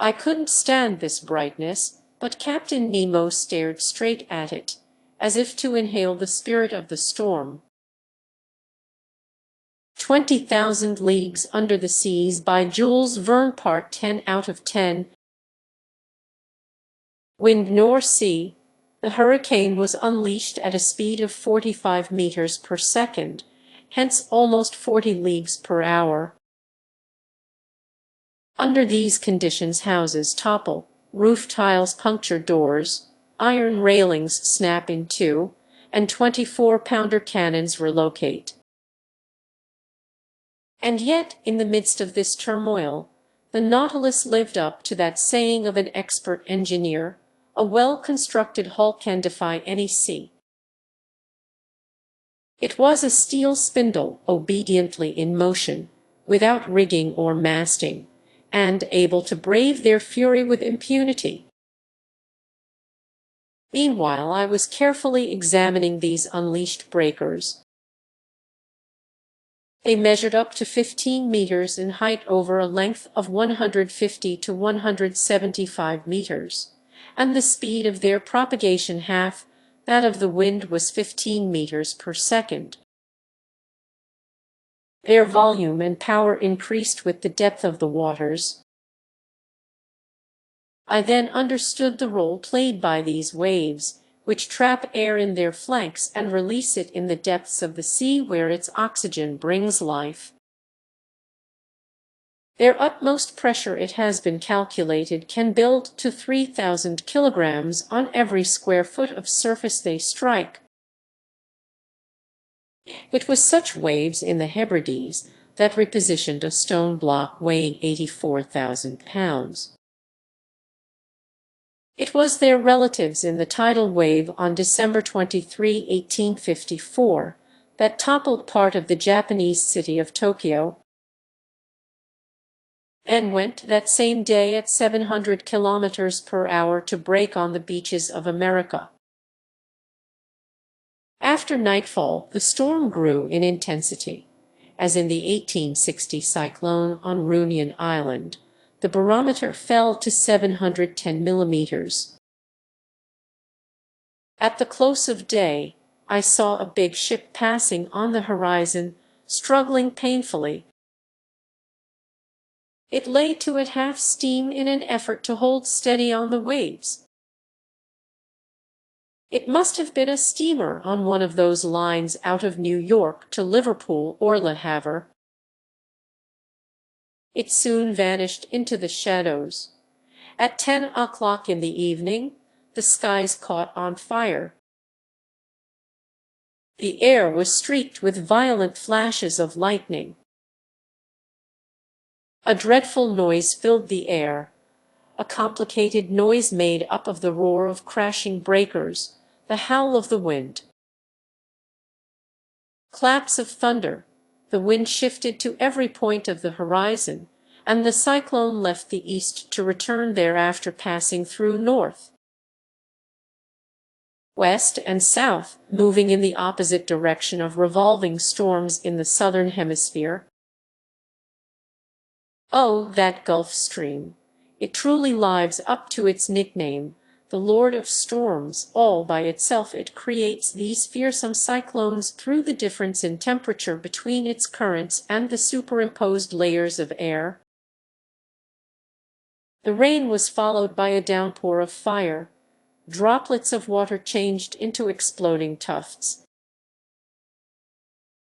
I couldn't stand this brightness, but Captain Nemo stared straight at it, as if to inhale the spirit of the storm. 20,000 Leagues Under the Seas by Jules Verne. Part 10 out of 10. Wind nor sea. The hurricane was unleashed at a speed of 45 meters per second, hence almost 40 leagues per hour. Under these conditions houses topple, roof tiles puncture doors, iron railings snap in two, and 24-pounder cannons relocate. And yet, in the midst of this turmoil, the Nautilus lived up to that saying of an expert engineer, "A well-constructed hull can defy any sea." It was a steel spindle obediently in motion, without rigging or masting, and able to brave their fury with impunity. Meanwhile, I was carefully examining these unleashed breakers. They measured up to 15 meters in height over a length of 150 to 175 meters, and the speed of their propagation half that of the wind was 15 meters per second. Their volume and power increased with the depth of the waters. I then understood the role played by these waves, which trap air in their flanks and release it in the depths of the sea where its oxygen brings life. Their utmost pressure, it has been calculated, can build to 3,000 kilograms on every square foot of surface they strike. It was such waves in the Hebrides that repositioned a stone block weighing 84,000 pounds. It was their relatives in the tidal wave on December 23, 1854, that toppled part of the Japanese city of Tokyo, and went that same day at 700 kilometers per hour to break on the beaches of America. After nightfall, the storm grew in intensity, as in the 1860 cyclone on Reunion Island. The barometer fell to 710 millimeters. At the close of day, I saw a big ship passing on the horizon, struggling painfully. It lay to at half steam in an effort to hold steady on the waves. It must have been a steamer on one of those lines out of New York to Liverpool or Le Havre. It soon vanished into the shadows. At 10 o'clock in the evening, the skies caught on fire. The air was streaked with violent flashes of lightning. A dreadful noise filled the air, a complicated noise made up of the roar of crashing breakers, the howl of the wind. Claps of thunder. The wind shifted to every point of the horizon, and the cyclone left the east to return there after passing through north, west, and south, moving in the opposite direction of revolving storms in the southern hemisphere. Oh, that Gulf Stream! It truly lives up to its nickname, the Lord of Storms. All by itself it creates these fearsome cyclones through the difference in temperature between its currents and the superimposed layers of air. The rain was followed by a downpour of fire. Droplets of water changed into exploding tufts.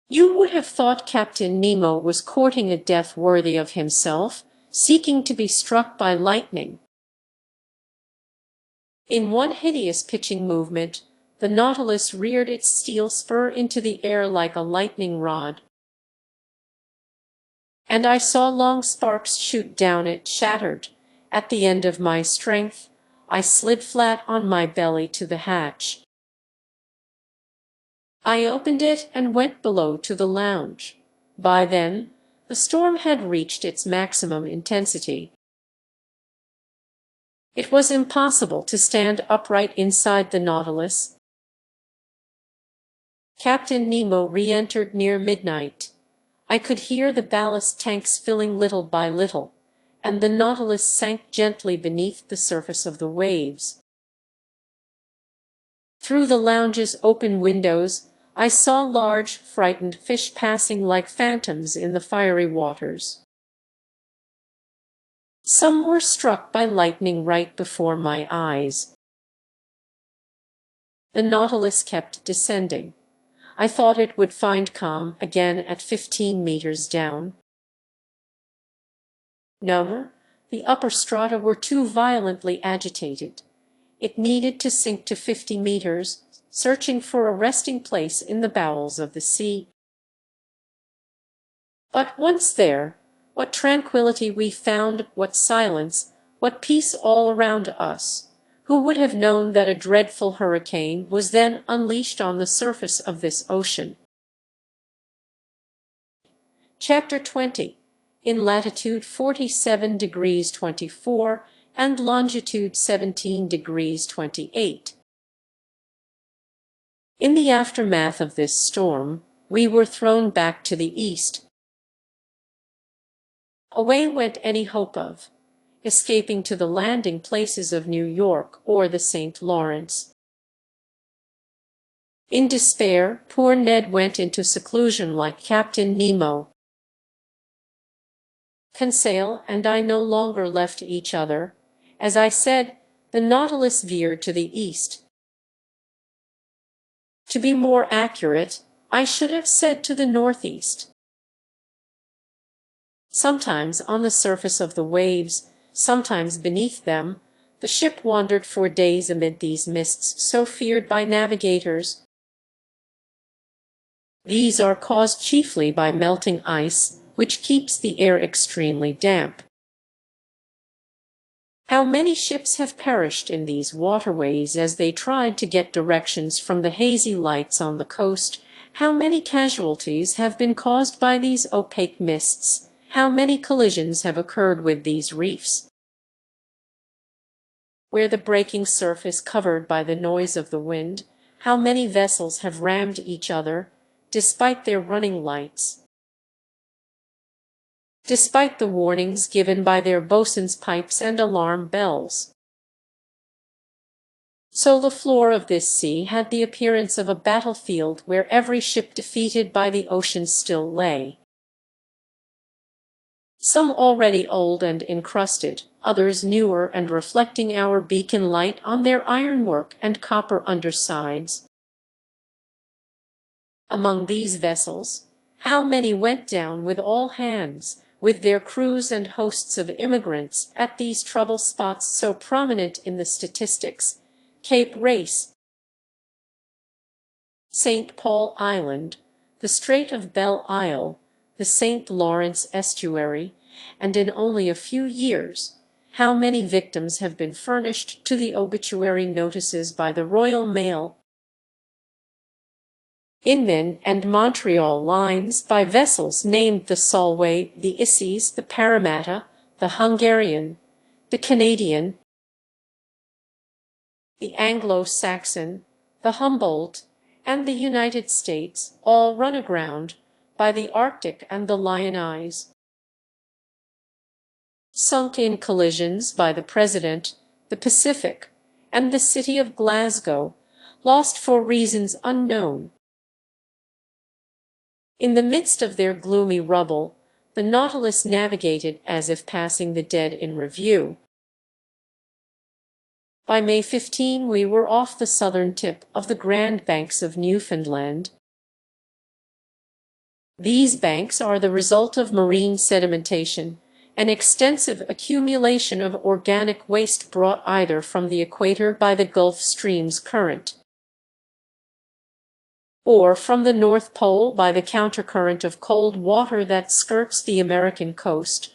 You would have thought Captain Nemo was courting a death worthy of himself, seeking to be struck by lightning. In one hideous pitching movement, the Nautilus reared its steel spur into the air like a lightning rod, and I saw long sparks shoot down it, shattered. At the end of my strength, I slid flat on my belly to the hatch. I opened it and went below to the lounge. By then, the storm had reached its maximum intensity. It was impossible to stand upright inside the Nautilus. Captain Nemo re-entered near midnight. I could hear the ballast tanks filling little by little, and the Nautilus sank gently beneath the surface of the waves. Through the lounge's open windows, I saw large, frightened fish passing like phantoms in the fiery waters. Some were struck by lightning right before my eyes. The Nautilus kept descending. I thought it would find calm again at 15 meters down. No, the upper strata were too violently agitated. It needed to sink to 50 meters, searching for a resting place in the bowels of the sea. But once there, what tranquility we found, what silence, what peace all around us! Who would have known that a dreadful hurricane was then unleashed on the surface of this ocean? Chapter 20. In latitude 47 degrees 24 and longitude 17 degrees 28. In the aftermath of this storm, we were thrown back to the east. Away went any hope of escaping to the landing places of New York or the St. Lawrence. In despair, poor Ned went into seclusion like Captain Nemo. Conseil and I no longer left each other. As I said, the Nautilus veered to the east. To be more accurate, I should have said to the northeast. Sometimes on the surface of the waves, sometimes beneath them, the ship wandered for days amid these mists so feared by navigators. These are caused chiefly by melting ice, which keeps the air extremely damp. How many ships have perished in these waterways as they tried to get directions from the hazy lights on the coast? How many casualties have been caused by these opaque mists? How many collisions have occurred with these reefs? Where the breaking surf is covered by the noise of the wind, how many vessels have rammed each other, despite their running lights? Despite the warnings given by their bosun's pipes and alarm bells. So the floor of this sea had the appearance of a battlefield where every ship defeated by the ocean still lay. Some already old and encrusted, others newer and reflecting our beacon light on their ironwork and copper undersides. Among these vessels, how many went down with all hands, with their crews and hosts of immigrants at these trouble spots so prominent in the statistics: Cape Race, St. Paul Island, the Strait of Belle Isle, the St. Lawrence estuary, and in only a few years, how many victims have been furnished to the obituary notices by the Royal Mail, Inman and Montreal lines by vessels named the Solway, the Isses, the Parramatta, the Hungarian, the Canadian, the Anglo-Saxon, the Humboldt, and the United States, all run aground by the Arctic and the Lyonnais. Sunk in collisions by the President, the Pacific, and the city of Glasgow, lost for reasons unknown. In the midst of their gloomy rubble, the Nautilus navigated as if passing the dead in review. By May 15 we were off the southern tip of the Grand Banks of Newfoundland. These banks are the result of marine sedimentation, an extensive accumulation of organic waste brought either from the equator by the Gulf Stream's current, or from the North Pole by the countercurrent of cold water that skirts the American coast.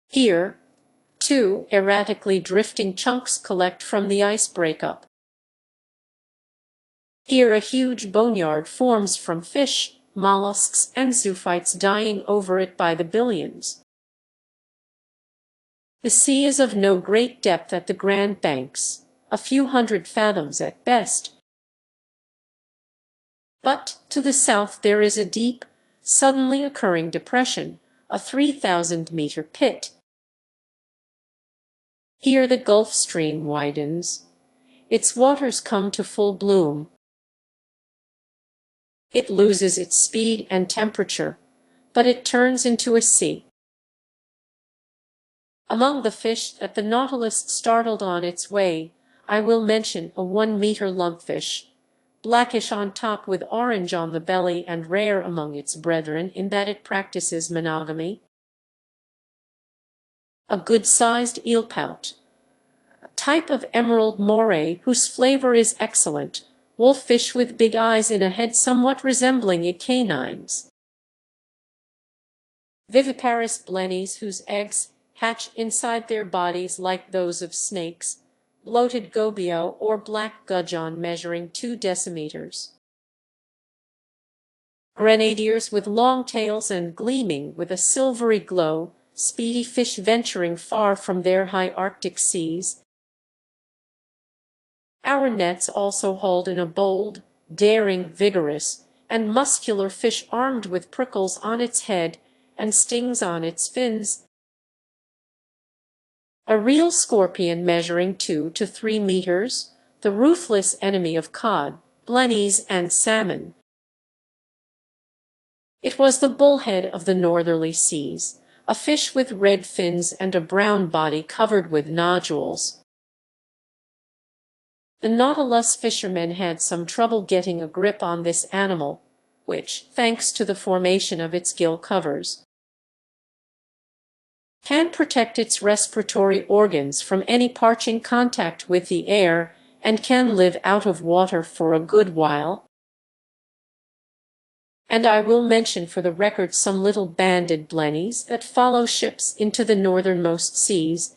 Here, too, erratically drifting chunks collect from the ice breakup. Here a huge boneyard forms from fish, mollusks, and zoophytes dying over it by the billions. The sea is of no great depth at the Grand Banks, a few hundred fathoms at best. But to the south there is a deep, suddenly occurring depression, a 3,000-meter pit. Here the Gulf Stream widens. Its waters come to full bloom. It loses its speed and temperature, but it turns into a sea. Among the fish that the Nautilus startled on its way, I will mention a 1-meter lumpfish, blackish on top with orange on the belly and rare among its brethren in that it practices monogamy. A good-sized eelpout, a type of emerald moray whose flavor is excellent, wolffish with big eyes in a head somewhat resembling a canine's. Viviparous blennies whose eggs hatch inside their bodies like those of snakes, bloated gobio or black gudgeon measuring 2 decimeters. Grenadiers with long tails and gleaming with a silvery glow, speedy fish venturing far from their high Arctic seas. Our nets also hauled in a bold, daring, vigorous, and muscular fish armed with prickles on its head and stings on its fins. A real scorpion measuring 2 to 3 meters, the ruthless enemy of cod, blennies, and salmon. It was the bullhead of the northerly seas, a fish with red fins and a brown body covered with nodules. The Nautilus fishermen had some trouble getting a grip on this animal, which, thanks to the formation of its gill covers, can protect its respiratory organs from any parching contact with the air and can live out of water for a good while. And I will mention for the record some little banded blennies that follow ships into the northernmost seas.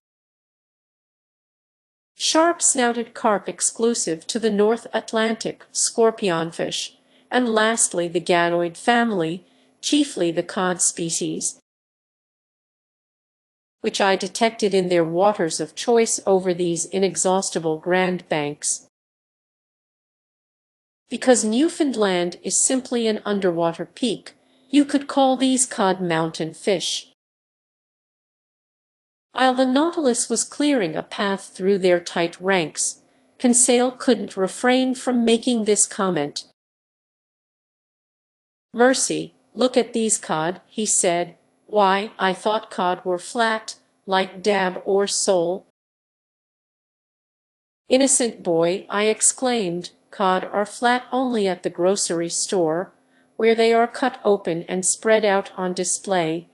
Sharp-snouted carp exclusive to the North Atlantic, scorpionfish, and lastly the gadoid family, chiefly the cod species, which I detected in their waters of choice over these inexhaustible Grand Banks. Because Newfoundland is simply an underwater peak, you could call these cod mountain fish. While the Nautilus was clearing a path through their tight ranks, Conseil couldn't refrain from making this comment. "Mercy, look at these cod," he said. "Why, I thought cod were flat, like dab or sole." "Innocent boy," I exclaimed, "cod are flat only at the grocery store, where they are cut open and spread out on display.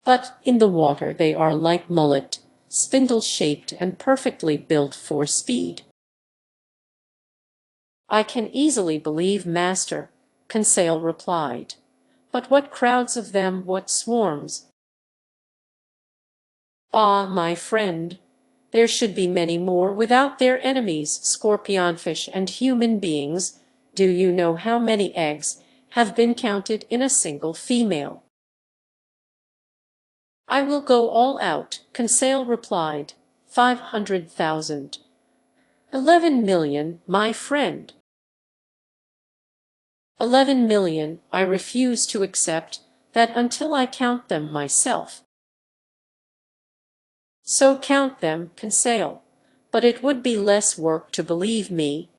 But in the water they are like mullet, spindle-shaped and perfectly built for speed." "I can easily believe, master," Conseil replied. "But what crowds of them, what swarms!" "Ah, my friend, there should be many more without their enemies, scorpionfish and human beings. Do you know how many eggs have been counted in a single female?" "I will go all out," Conseil replied. 500,000. 11,000,000, my friend. 11,000,000, I refuse to accept that until I count them myself. "So count them, Conseil, but it would be less work to believe me.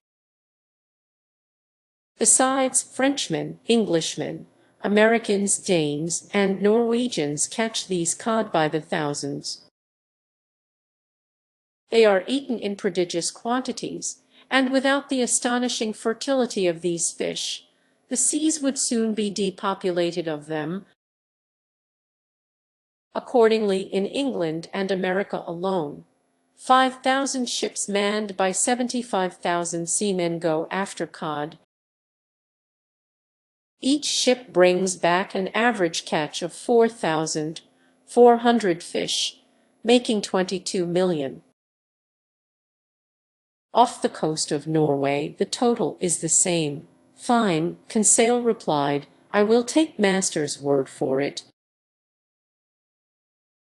Besides, Frenchmen, Englishmen, Americans, Danes, and Norwegians catch these cod by the thousands. They are eaten in prodigious quantities, and without the astonishing fertility of these fish, the seas would soon be depopulated of them. Accordingly, in England and America alone, 5,000 ships manned by 75,000 seamen go after cod. Each ship brings back an average catch of 4,400 fish, making 22 million. Off the coast of Norway, the total is the same. "Fine," Conseil replied. "I will take master's word for it.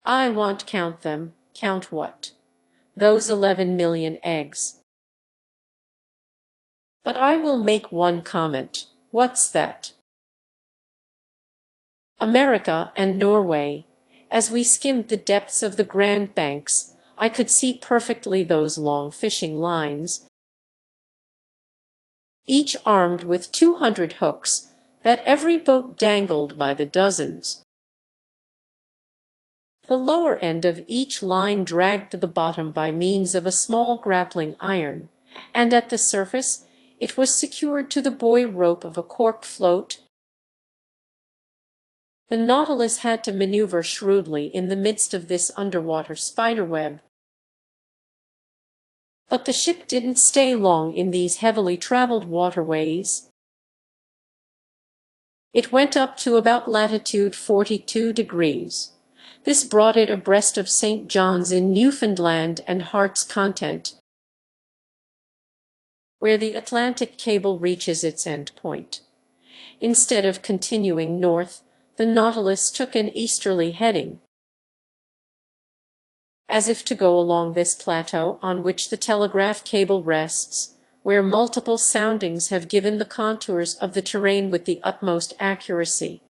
I won't count them." "Count what?" "Those 11,000,000 eggs." "But I will make one comment." "What's that?" America and Norway. As we skimmed the depths of the Grand Banks, I could see perfectly those long fishing lines, each armed with 200 hooks, that every boat dangled by the dozens. The lower end of each line dragged to the bottom by means of a small grappling iron, and at the surface it was secured to the buoy rope of a cork float. The Nautilus had to maneuver shrewdly in the midst of this underwater spiderweb. But the ship didn't stay long in these heavily traveled waterways. It went up to about latitude 42 degrees. This brought it abreast of St. John's in Newfoundland and Heart's Content, where the Atlantic cable reaches its end point. Instead of continuing north, the Nautilus took an easterly heading, as if to go along this plateau on which the telegraph cable rests, where multiple soundings have given the contours of the terrain with the utmost accuracy.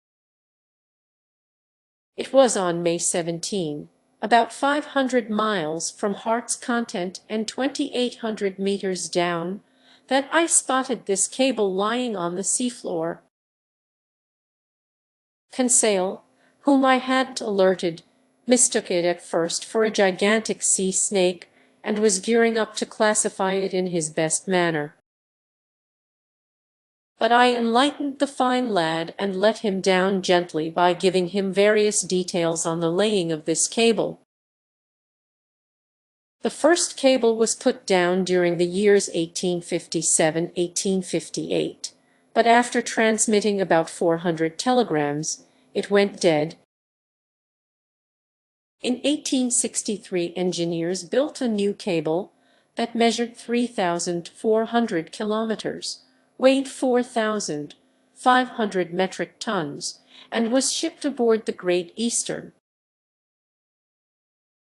It was on May 17, about 500 miles from Heart's Content and 2,800 meters down, that I spotted this cable lying on the seafloor. Conseil, whom I hadn't alerted, mistook it at first for a gigantic sea snake and was gearing up to classify it in his best manner. But I enlightened the fine lad and let him down gently by giving him various details on the laying of this cable. The first cable was put down during the years 1857–1858, but after transmitting about 400 telegrams, it went dead. In 1863, engineers built a new cable that measured 3,400 kilometers, weighed 4,500 metric tons, and was shipped aboard the Great Eastern.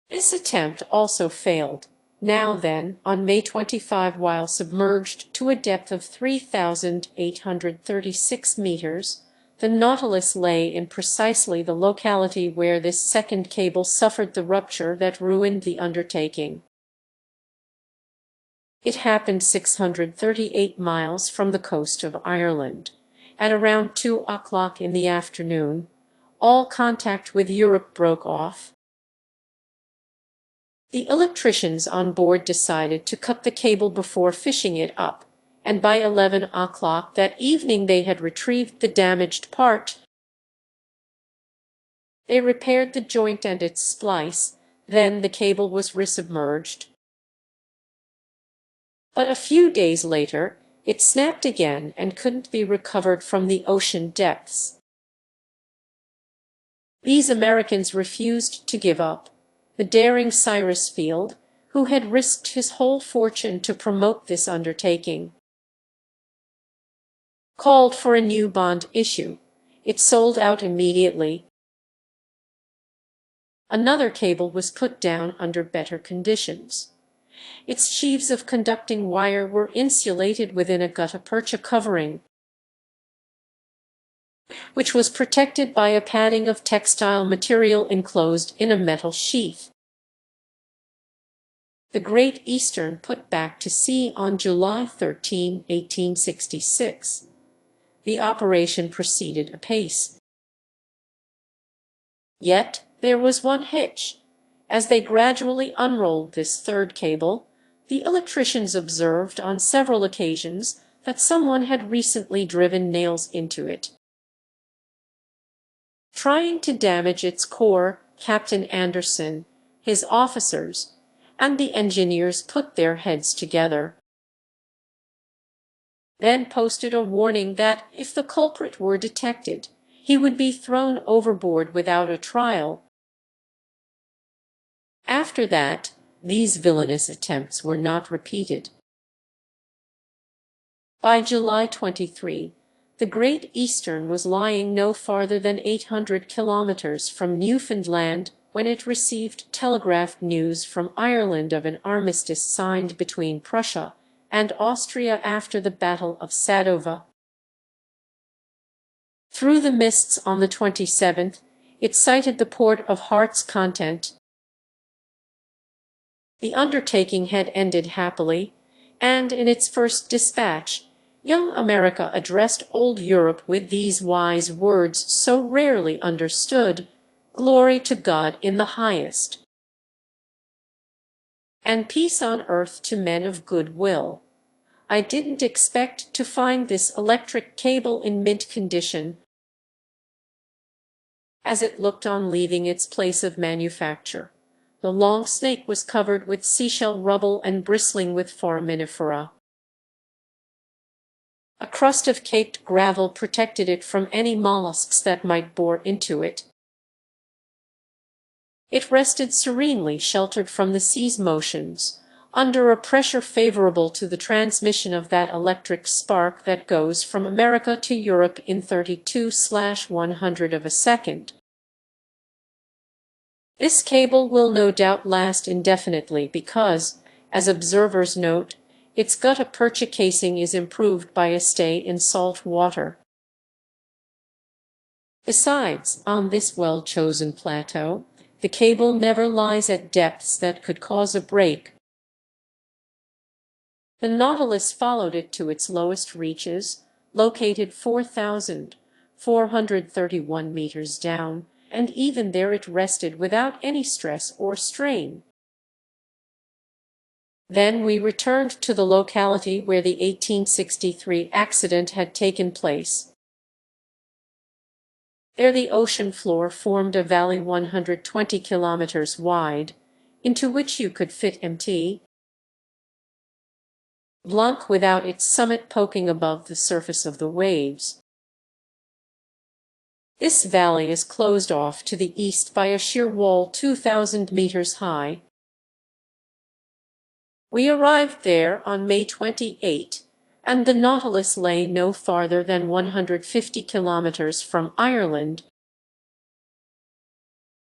This attempt also failed. Now then, on May 25, while submerged to a depth of 3,836 meters, the Nautilus lay in precisely the locality where this second cable suffered the rupture that ruined the undertaking. It happened 638 miles from the coast of Ireland. At around 2 o'clock in the afternoon, all contact with Europe broke off. The electricians on board decided to cut the cable before fishing it up, and by 11 o'clock that evening they had retrieved the damaged part. They repaired the joint and its splice, then the cable was resubmerged. But a few days later, it snapped again and couldn't be recovered from the ocean depths. These Americans refused to give up. The daring Cyrus Field, who had risked his whole fortune to promote this undertaking, called for a new bond issue. It sold out immediately. Another cable was put down under better conditions. Its sheaves of conducting wire were insulated within a gutta-percha covering, which was protected by a padding of textile material enclosed in a metal sheath. The Great Eastern put back to sea on July 13, 1866. The operation proceeded apace. Yet there was one hitch. As they gradually unrolled this third cable, the electricians observed on several occasions that someone had recently driven nails into it. Trying to damage its core, Captain Anderson, his officers, and the engineers put their heads together, then posted a warning that, if the culprit were detected, he would be thrown overboard without a trial. After that, these villainous attempts were not repeated. By July 23, the Great Eastern was lying no farther than 800 kilometers from Newfoundland when it received telegraphed news from Ireland of an armistice signed between Prussia and Austria after the Battle of Sadova. Through the mists on the 27th, it sighted the port of Heart's Content. The undertaking had ended happily, and in its first dispatch, young America addressed old Europe with these wise words so rarely understood: "Glory to God in the highest, and peace on earth to men of good will." I didn't expect to find this electric cable in mint condition as it looked on leaving its place of manufacture. The long snake was covered with seashell rubble and bristling with foraminifera. A crust of caked gravel protected it from any mollusks that might bore into it. It rested serenely sheltered from the sea's motions, under a pressure favorable to the transmission of that electric spark that goes from America to Europe in 32/100 of a second. This cable will no doubt last indefinitely because, as observers note, its gutta-percha casing is improved by a stay in salt water. Besides, on this well-chosen plateau, the cable never lies at depths that could cause a break. The Nautilus followed it to its lowest reaches, located 4,431 meters down, and even there it rested without any stress or strain. Then we returned to the locality where the 1863 accident had taken place. There the ocean floor formed a valley 120 kilometers wide, into which you could fit Mt. Blanc without its summit poking above the surface of the waves. This valley is closed off to the east by a sheer wall 2,000 meters high. We arrived there on May 28, and the Nautilus lay no farther than 150 kilometers from Ireland.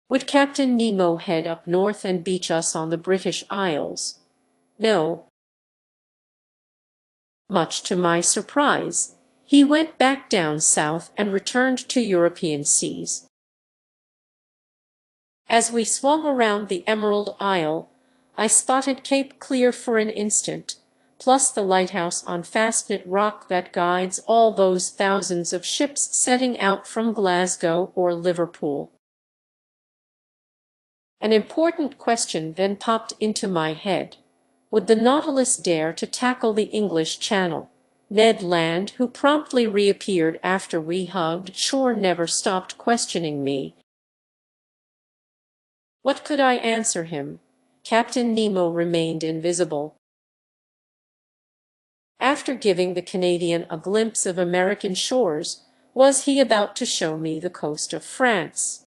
Would Captain Nemo head up north and beach us on the British Isles? No. Much to my surprise, he went back down south and returned to European seas. As we swung around the Emerald Isle, I spotted Cape Clear for an instant, plus the lighthouse on Fastnet Rock that guides all those thousands of ships setting out from Glasgow or Liverpool. An important question then popped into my head. Would the Nautilus dare to tackle the English Channel? Ned Land, who promptly reappeared after we hugged shore, never stopped questioning me. What could I answer him? Captain Nemo remained invisible. After giving the Canadian a glimpse of American shores, was he about to show me the coast of France?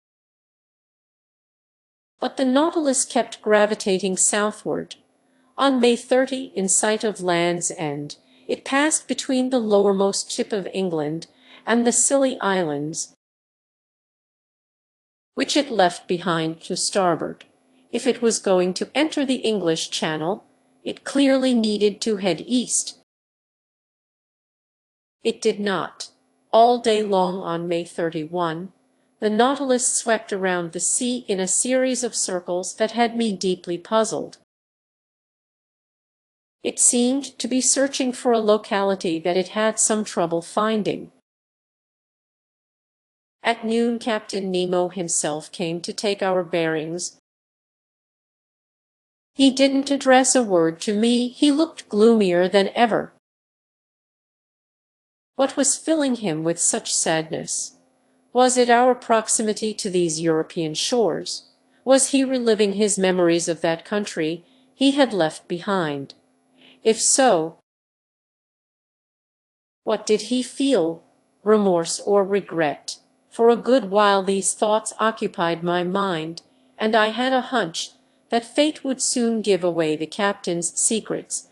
But the Nautilus kept gravitating southward. On May 30, in sight of Land's End, it passed between the lowermost tip of England and the Scilly Islands, which it left behind to starboard. If it was going to enter the English Channel, it clearly needed to head east. It did not. All day long on May 31, the Nautilus swept around the sea in a series of circles that had me deeply puzzled. It seemed to be searching for a locality that it had some trouble finding. At noon, Captain Nemo himself came to take our bearings. He didn't address a word to me. He looked gloomier than ever. What was filling him with such sadness? Was it our proximity to these European shores? Was he reliving his memories of that country he had left behind? If so, what did he feel? Remorse or regret? For a good while these thoughts occupied my mind, and I had a hunch that fate would soon give away the captain's secrets.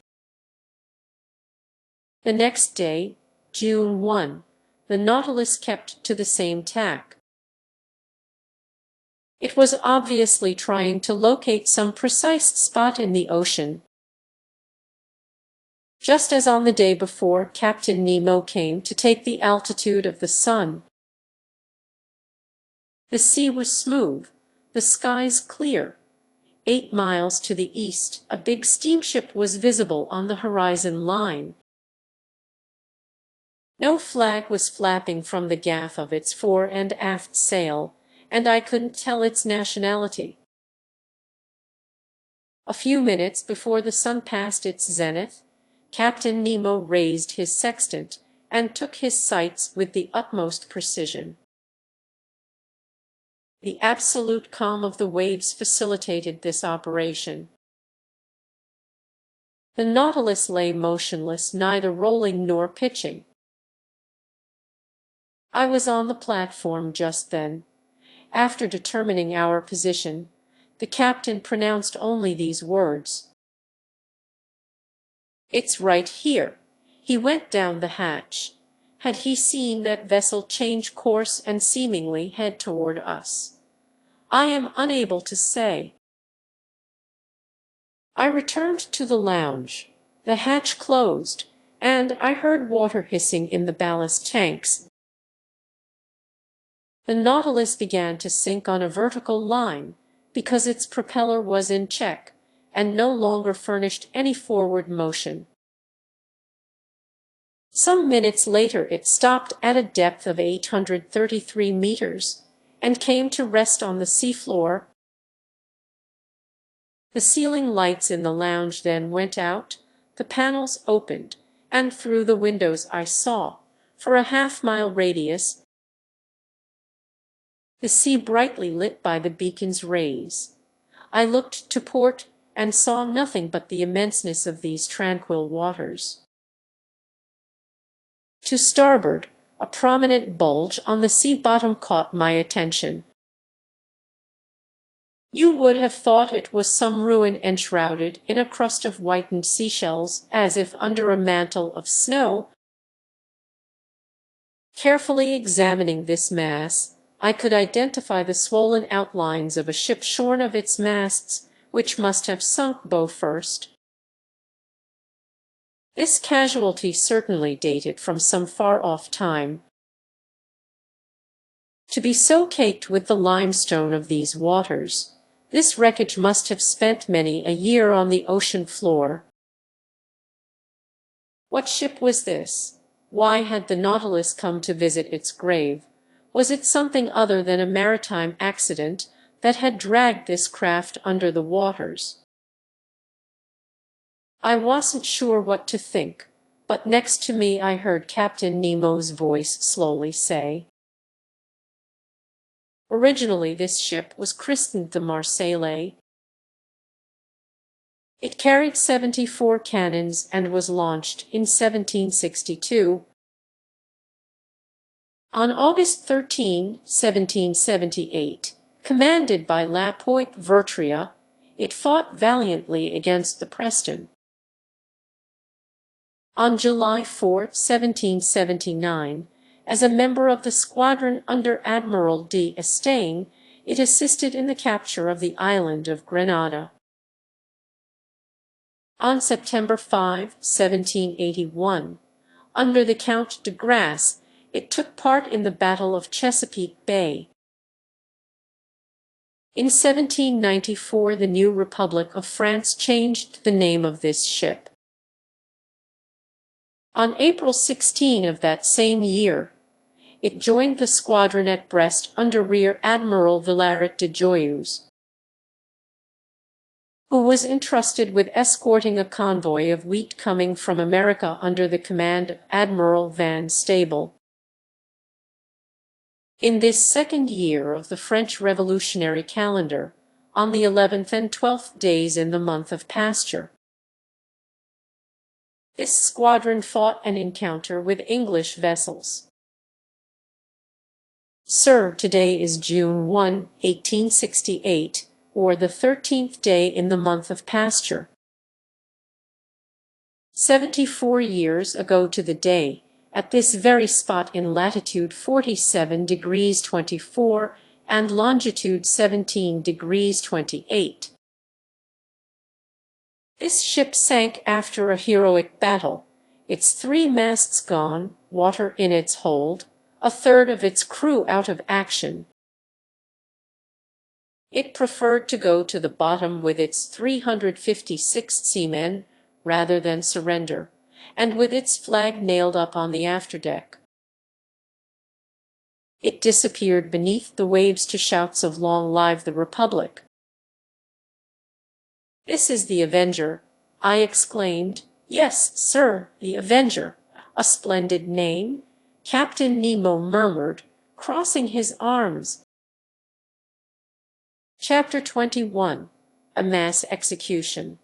The next day, June 1, the Nautilus kept to the same tack. It was obviously trying to locate some precise spot in the ocean. Just as on the day before, Captain Nemo came to take the altitude of the sun. The sea was smooth, the skies clear. 8 miles to the east, a big steamship was visible on the horizon line. No flag was flapping from the gaff of its fore and aft sail, and I couldn't tell its nationality. A few minutes before the sun passed its zenith, Captain Nemo raised his sextant and took his sights with the utmost precision. The absolute calm of the waves facilitated this operation. The Nautilus lay motionless, neither rolling nor pitching. I was on the platform just then. After determining our position, the captain pronounced only these words. "It's right here." He went down the hatch. Had he seen that vessel change course and seemingly head toward us? I am unable to say. I returned to the lounge. The hatch closed, and I heard water hissing in the ballast tanks. The Nautilus began to sink on a vertical line because its propeller was in check and no longer furnished any forward motion. Some minutes later it stopped at a depth of 833 meters and came to rest on the seafloor. The ceiling lights in the lounge then went out, the panels opened, and through the windows I saw, for a half-mile radius, the sea brightly lit by the beacon's rays. I looked to port and saw nothing but the immenseness of these tranquil waters. To starboard, a prominent bulge on the sea bottom caught my attention. You would have thought it was some ruin enshrouded in a crust of whitened seashells, as if under a mantle of snow. Carefully examining this mass, I could identify the swollen outlines of a ship shorn of its masts, which must have sunk bow first. This casualty certainly dated from some far-off time. To be so caked with the limestone of these waters, this wreckage must have spent many a year on the ocean floor. What ship was this? Why had the Nautilus come to visit its grave? Was it something other than a maritime accident that had dragged this craft under the waters? I wasn't sure what to think, but next to me I heard Captain Nemo's voice slowly say, "Originally this ship was christened the Marseillais. It carried 74 cannons and was launched in 1762. On August 13, 1778, commanded by Lapointe Vertria, it fought valiantly against the Preston. On July 4, 1779, as a member of the squadron under Admiral d'Estaing, it assisted in the capture of the island of Grenada. On September 5, 1781, under the Count de Grasse, it took part in the Battle of Chesapeake Bay. In 1794, the new Republic of France changed the name of this ship. On April 16 of that same year, it joined the squadron at Brest under Rear Admiral Villaret de Joyeuse, who was entrusted with escorting a convoy of wheat coming from America under the command of Admiral Van Stabel. In this second year of the French Revolutionary calendar, on the 11th and 12th days in the month of Pasture, this squadron fought an encounter with English vessels. Sir, today is June 1, 1868, or the 13th day in the month of Pasture. 74 years ago to the day, at this very spot in latitude 47 degrees 24 and longitude 17 degrees 28. This ship sank after a heroic battle, its 3 masts gone, water in its hold, a third of its crew out of action. It preferred to go to the bottom with its 356 seamen rather than surrender, and with its flag nailed up on the afterdeck. It disappeared beneath the waves to shouts of "Long live the Republic!" "This is the Avenger," I exclaimed. "Yes, sir, the Avenger. A splendid name," Captain Nemo murmured, crossing his arms. Chapter 21. A Mass Execution.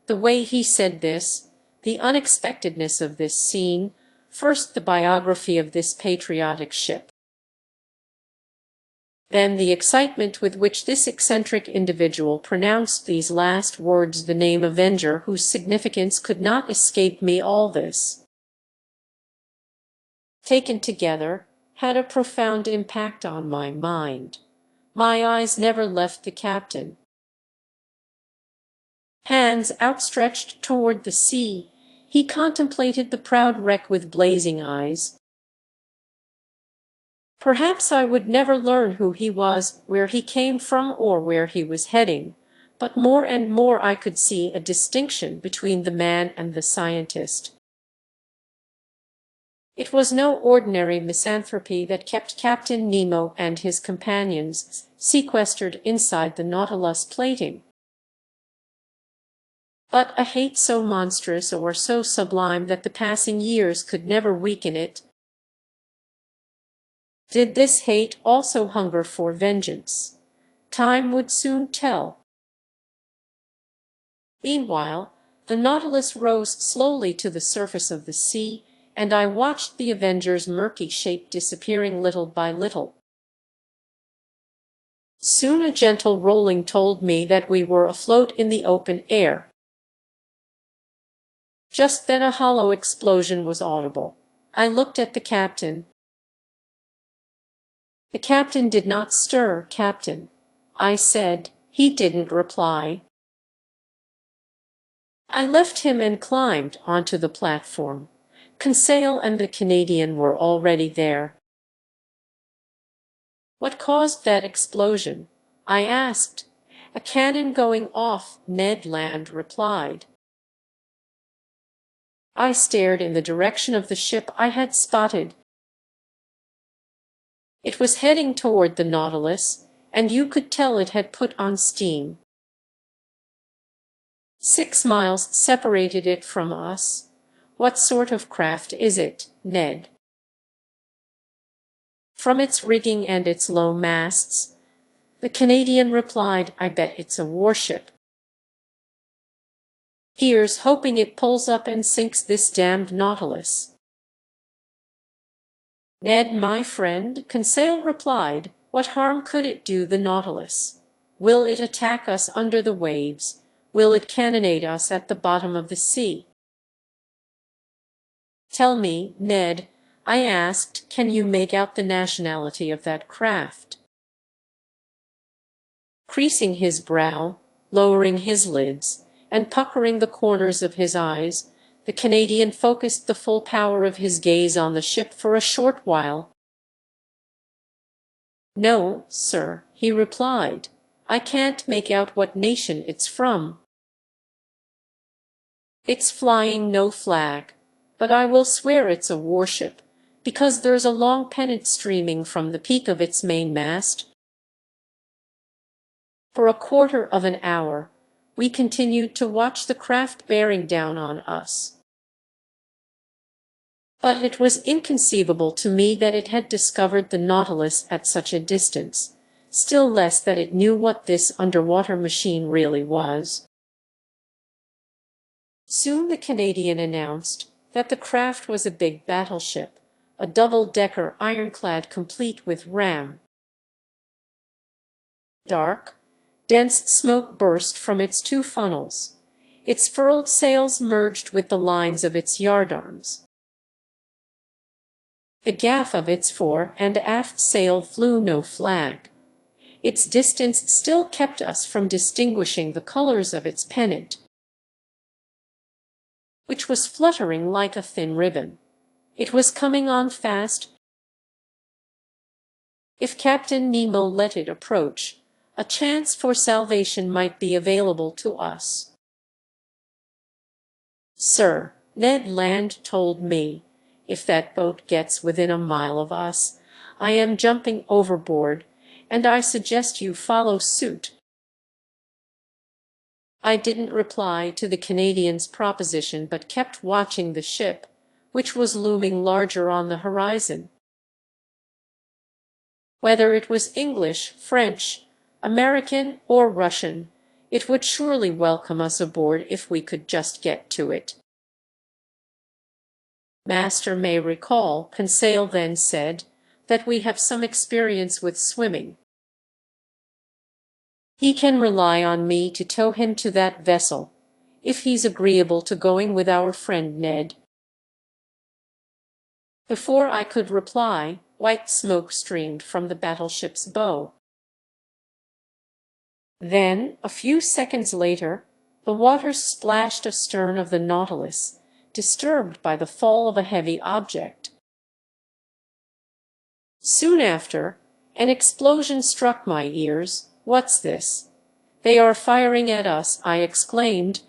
The way he said this, the unexpectedness of this scene, first the biography of this patriotic ship, then the excitement with which this eccentric individual pronounced these last words, the name Avenger, whose significance could not escape me, all this, taken together, had a profound impact on my mind. My eyes never left the captain. Hands outstretched toward the sea, he contemplated the proud wreck with blazing eyes. Perhaps I would never learn who he was, where he came from, or where he was heading, but more and more I could see a distinction between the man and the scientist. It was no ordinary misanthropy that kept Captain Nemo and his companions sequestered inside the Nautilus plating, but a hate so monstrous or so sublime that the passing years could never weaken it. Did this hate also hunger for vengeance? Time would soon tell. Meanwhile, the Nautilus rose slowly to the surface of the sea, and I watched the Avenger's murky shape disappearing little by little. Soon a gentle rolling told me that we were afloat in the open air. Just then a hollow explosion was audible. I looked at the captain. "The captain did not stir, Captain," I said. He didn't reply. I left him and climbed onto the platform. Conseil and the Canadian were already there. "What caused that explosion?" I asked. "A cannon going off," Ned Land replied. I stared in the direction of the ship I had spotted. It was heading toward the Nautilus, and you could tell it had put on steam. 6 miles separated it from us. "What sort of craft is it, Ned?" "From its rigging and its low masts," the Canadian replied, "I bet it's a warship. Here's hoping it pulls up and sinks this damned Nautilus." "Ned, my friend," Conseil replied, "what harm could it do the Nautilus? Will it attack us under the waves? Will it cannonade us at the bottom of the sea?" "Tell me, Ned," I asked, "can you make out the nationality of that craft?" Creasing his brow, lowering his lids, and puckering the corners of his eyes, the Canadian focused the full power of his gaze on the ship for a short while. "No, sir," he replied. "I can't make out what nation it's from. It's flying no flag, but I will swear it's a warship, because there's a long pennant streaming from the peak of its mainmast." For a quarter of an hour, we continued to watch the craft bearing down on us. But it was inconceivable to me that it had discovered the Nautilus at such a distance, still less that it knew what this underwater machine really was. Soon the Canadian announced that the craft was a big battleship, a double-decker ironclad complete with ram. Dark, dense smoke burst from its 2 funnels. Its furled sails merged with the lines of its yardarms. The gaff of its fore and aft sail flew no flag. Its distance still kept us from distinguishing the colors of its pennant, which was fluttering like a thin ribbon. It was coming on fast. If Captain Nemo let it approach, A chance for salvation might be available to us. Sir, Ned Land told me, if that boat gets within a mile of us, I am jumping overboard, and I suggest you follow suit. I didn't reply to the Canadian's proposition but kept watching the ship, which was looming larger on the horizon. Whether it was English, French, American, or Russian, it would surely welcome us aboard if we could just get to it. Master may recall, Conseil then said, that we have some experience with swimming. He can rely on me to tow him to that vessel, if he's agreeable to going with our friend Ned. Before I could reply, white smoke streamed from the battleship's bow. Then, a few seconds later, the water splashed astern of the Nautilus, disturbed by the fall of a heavy object. Soon after, an explosion struck my ears. "What's this? They are firing at us," I exclaimed.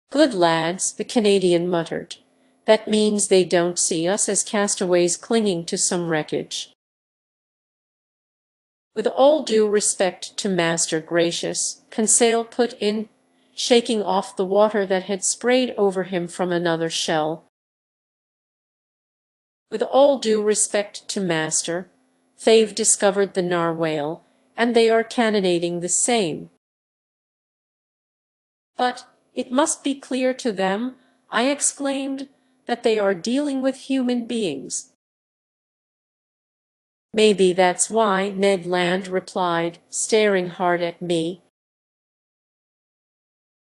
"Good lads," the Canadian muttered. "That means they don't see us as castaways clinging to some wreckage." "With all due respect to Master Gracious," Conseil put in, shaking off the water that had sprayed over him from another shell. "With all due respect to Master, they've discovered the narwhale, and they are cannonading the same." "But it must be clear to them," I exclaimed, "that they are dealing with human beings." "Maybe that's why," Ned Land replied, staring hard at me.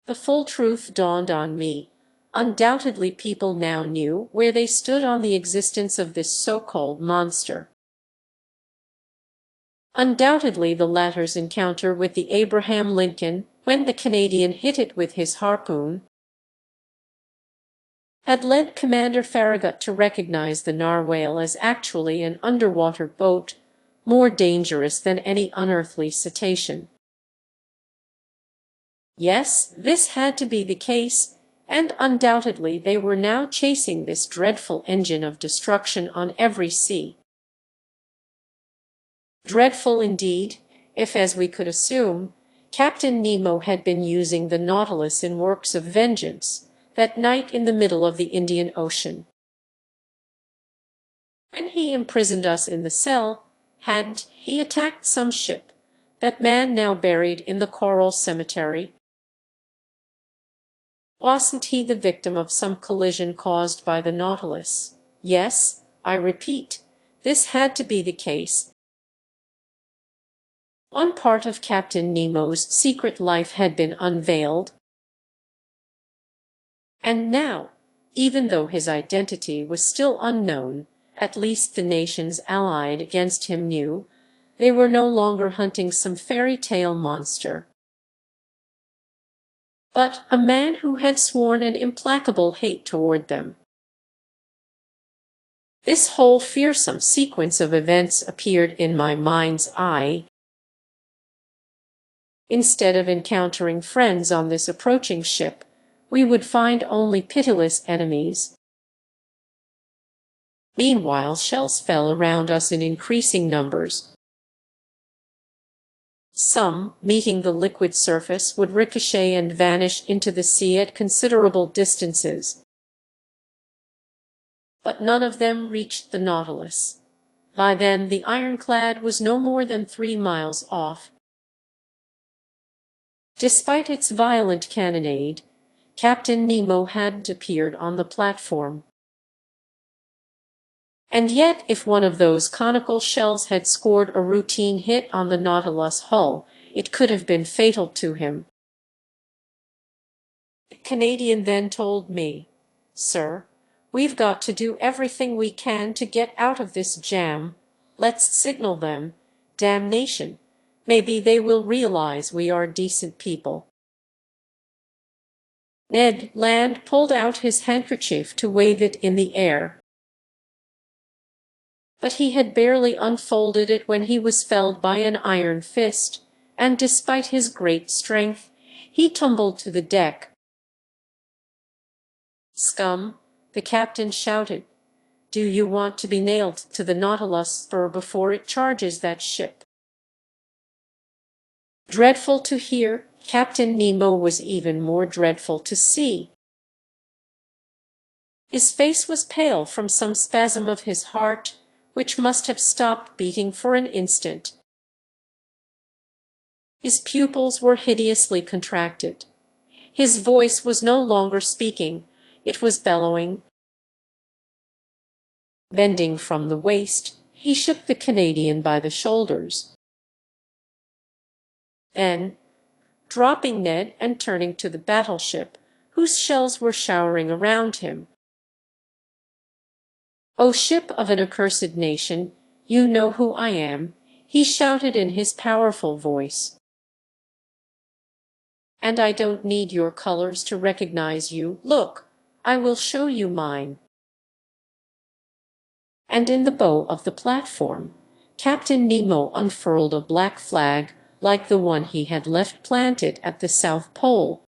The full truth dawned on me. Undoubtedly people now knew where they stood on the existence of this so-called monster. Undoubtedly the latter's encounter with the Abraham Lincoln, when the Canadian hit it with his harpoon, had led Commander Farragut to recognize the narwhale as actually an underwater boat, more dangerous than any unearthly cetacean. Yes, this had to be the case, and undoubtedly they were now chasing this dreadful engine of destruction on every sea. Dreadful indeed, if, as we could assume, Captain Nemo had been using the Nautilus in works of vengeance, that night in the middle of the Indian Ocean. When he imprisoned us in the cell, hadn't he attacked some ship, that man now buried in the coral cemetery? Wasn't he the victim of some collision caused by the Nautilus? Yes, I repeat, this had to be the case. One part of Captain Nemo's secret life had been unveiled. And now, even though his identity was still unknown, at least the nations allied against him knew, they were no longer hunting some fairy tale monster, but a man who had sworn an implacable hate toward them. This whole fearsome sequence of events appeared in my mind's eye. Instead of encountering friends on this approaching ship, we would find only pitiless enemies. Meanwhile, shells fell around us in increasing numbers. Some, meeting the liquid surface, would ricochet and vanish into the sea at considerable distances. But none of them reached the Nautilus. By then the ironclad was no more than 3 miles off. Despite its violent cannonade, Captain Nemo hadn't appeared on the platform. And yet, if one of those conical shells had scored a routine hit on the Nautilus hull, it could have been fatal to him. The Canadian then told me, "Sir, we've got to do everything we can to get out of this jam. Let's signal them. Damnation! Maybe they will realize we are decent people." Ned Land pulled out his handkerchief to wave it in the air. But he had barely unfolded it when he was felled by an iron fist, and despite his great strength, he tumbled to the deck. "Scum!" the captain shouted. "Do you want to be nailed to the Nautilus spur before it charges that ship?" Dreadful to hear, Captain Nemo was even more dreadful to see. His face was pale from some spasm of his heart, which must have stopped beating for an instant. His pupils were hideously contracted. His voice was no longer speaking, it was bellowing. Bending from the waist, he shook the Canadian by the shoulders. Then, dropping Ned and turning to the battleship, whose shells were showering around him. "O ship of an accursed nation, you know who I am," he shouted in his powerful voice. "And I don't need your colors to recognize you. Look, I will show you mine." And in the bow of the platform, Captain Nemo unfurled a black flag like the one he had left planted at the South Pole.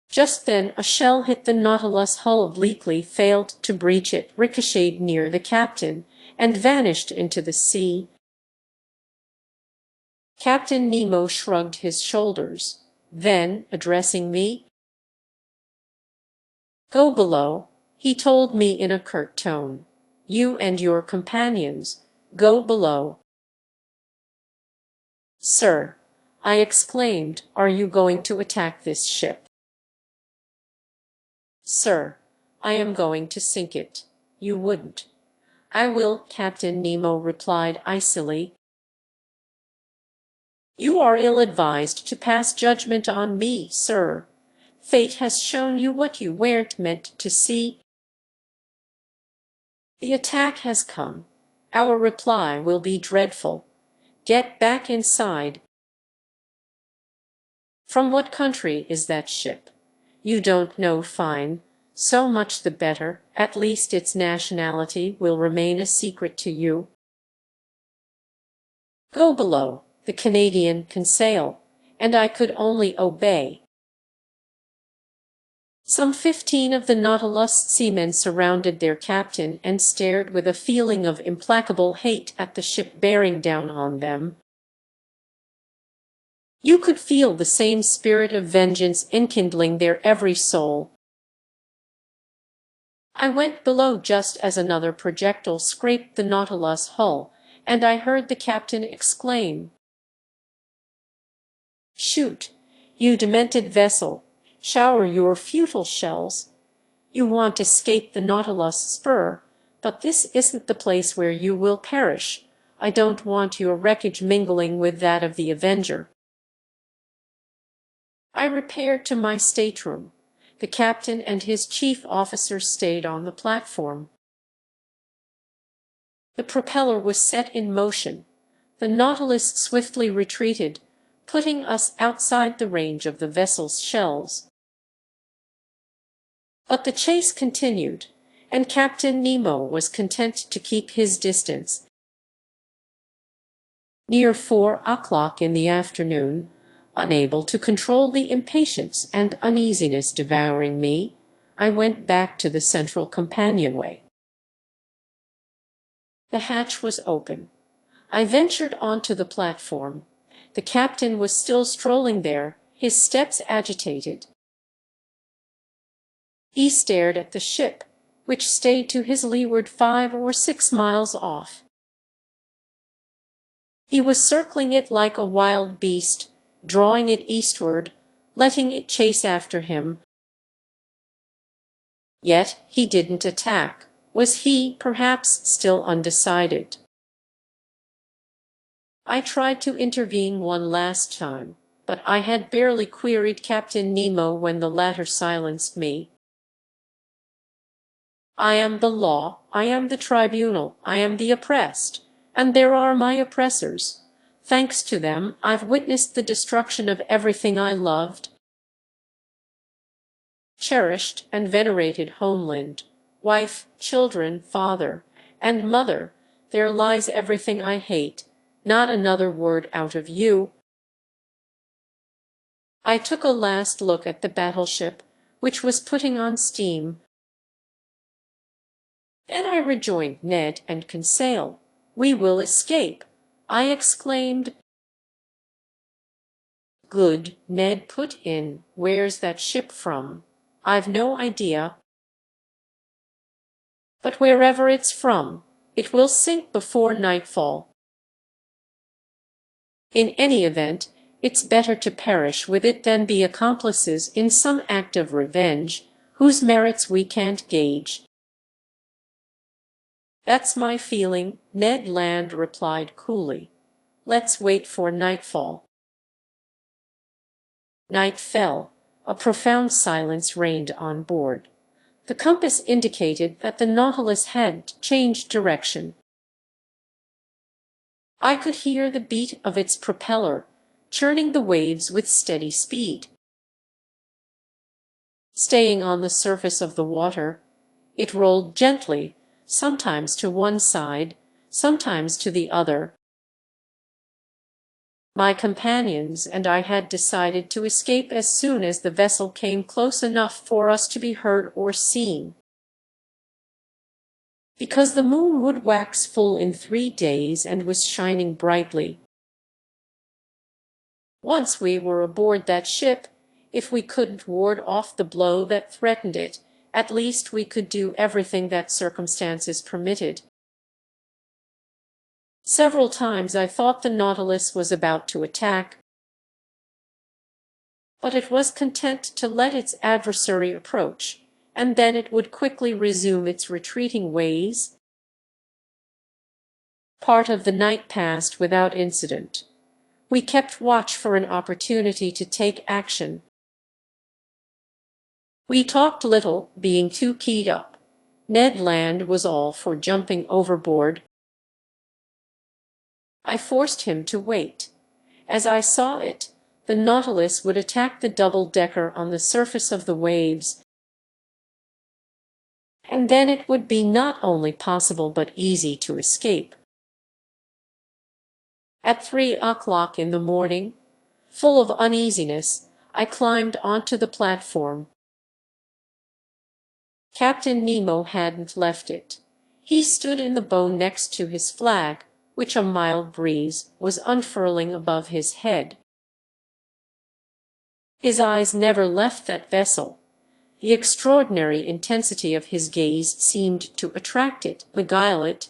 Just then a shell hit the Nautilus hull obliquely, failed to breach it, ricocheted near the captain, and vanished into the sea. Captain Nemo shrugged his shoulders. Then, addressing me, "Go below," he told me in a curt tone. "You and your companions, go below." "Sir," I exclaimed, "are you going to attack this ship?" "Sir, I am going to sink it. You wouldn't." "I will," Captain Nemo replied icily. "You are ill-advised to pass judgment on me, sir. Fate has shown you what you weren't meant to see. The attack has come. Our reply will be dreadful. Get back inside." "From what country is that ship?" "You don't know, fine. So much the better. At least its nationality will remain a secret to you." "Go below," the Canadian Conseil, and I could only obey. Some 15 of the Nautilus seamen surrounded their captain and stared with a feeling of implacable hate at the ship bearing down on them. You could feel the same spirit of vengeance enkindling their every soul. I went below just as another projectile scraped the Nautilus hull, and I heard the captain exclaim, "Shoot, you demented vessel! Shower your futile shells! You want to escape the Nautilus spur, but this isn't the place where you will perish. I don't want your wreckage mingling with that of the Avenger." I repaired to my stateroom. The captain and his chief officer stayed on the platform. The propeller was set in motion. The Nautilus swiftly retreated, putting us outside the range of the vessel's shells. But the chase continued, and Captain Nemo was content to keep his distance. Near 4 o'clock in the afternoon, unable to control the impatience and uneasiness devouring me, I went back to the central companionway. The hatch was open. I ventured onto the platform. The captain was still strolling there, his steps agitated. He stared at the ship, which stayed to his leeward 5 or 6 miles off. He was circling it like a wild beast, drawing it eastward, letting it chase after him. Yet he didn't attack. Was he, perhaps, still undecided? I tried to intervene one last time, but I had barely queried Captain Nemo when the latter silenced me. "I am the law, I am the tribunal, I am the oppressed, and there are my oppressors. Thanks to them, I've witnessed the destruction of everything I loved, cherished, and venerated: homeland, wife, children, father, And mother, there lies everything I hate, not another word out of you." I took a last look at the battleship, which was putting on steam, and I rejoined Ned and Conseil. "We will escape," I exclaimed. "Good," Ned put in. "Where's that ship from?" "I've no idea. But wherever it's from, it will sink before nightfall. In any event, it's better to perish with it than be accomplices in some act of revenge, whose merits we can't gauge." "That's my feeling," Ned Land replied coolly. "Let's wait for nightfall." Night fell. A profound silence reigned on board. The compass indicated that the Nautilus had changed direction. I could hear the beat of its propeller, churning the waves with steady speed. Staying on the surface of the water, it rolled gently, sometimes to one side, sometimes to the other. My companions and I had decided to escape as soon as the vessel came close enough for us to be heard or seen. Because the moon would wax full in 3 days and was shining brightly. Once we were aboard that ship, if we couldn't ward off the blow that threatened it, at least we could do everything that circumstances permitted. Several times I thought the Nautilus was about to attack, but it was content to let its adversary approach, and then it would quickly resume its retreating ways. Part of the night passed without incident. We kept watch for an opportunity to take action. We talked little, being too keyed up. Ned Land was all for jumping overboard. I forced him to wait. As I saw it, the Nautilus would attack the double-decker on the surface of the waves, and then it would be not only possible but easy to escape. At 3 o'clock in the morning, full of uneasiness, I climbed onto the platform. Captain Nemo hadn't left it. He stood in the bow next to his flag, which a mild breeze was unfurling above his head. His eyes never left that vessel. The extraordinary intensity of his gaze seemed to attract it, beguile it,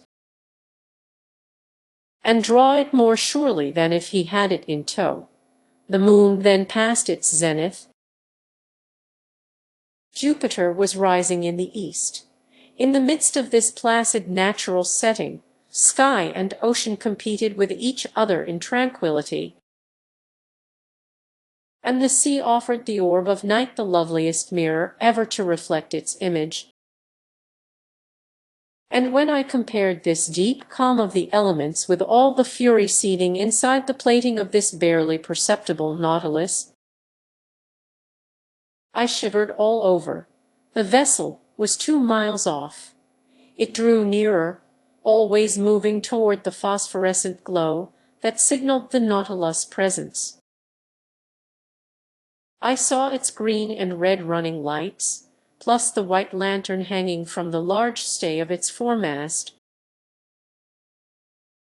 and draw it more surely than if he had it in tow. The moon then passed its zenith. Jupiter was rising in the east. In the midst of this placid natural setting, sky and ocean competed with each other in tranquility, and the sea offered the orb of night the loveliest mirror ever to reflect its image. And when I compared this deep calm of the elements with all the fury seething inside the plating of this barely perceptible Nautilus, I shivered all over. The vessel was 2 miles off. It drew nearer, always moving toward the phosphorescent glow that signaled the Nautilus' presence. I saw its green and red running lights, plus the white lantern hanging from the large stay of its foremast.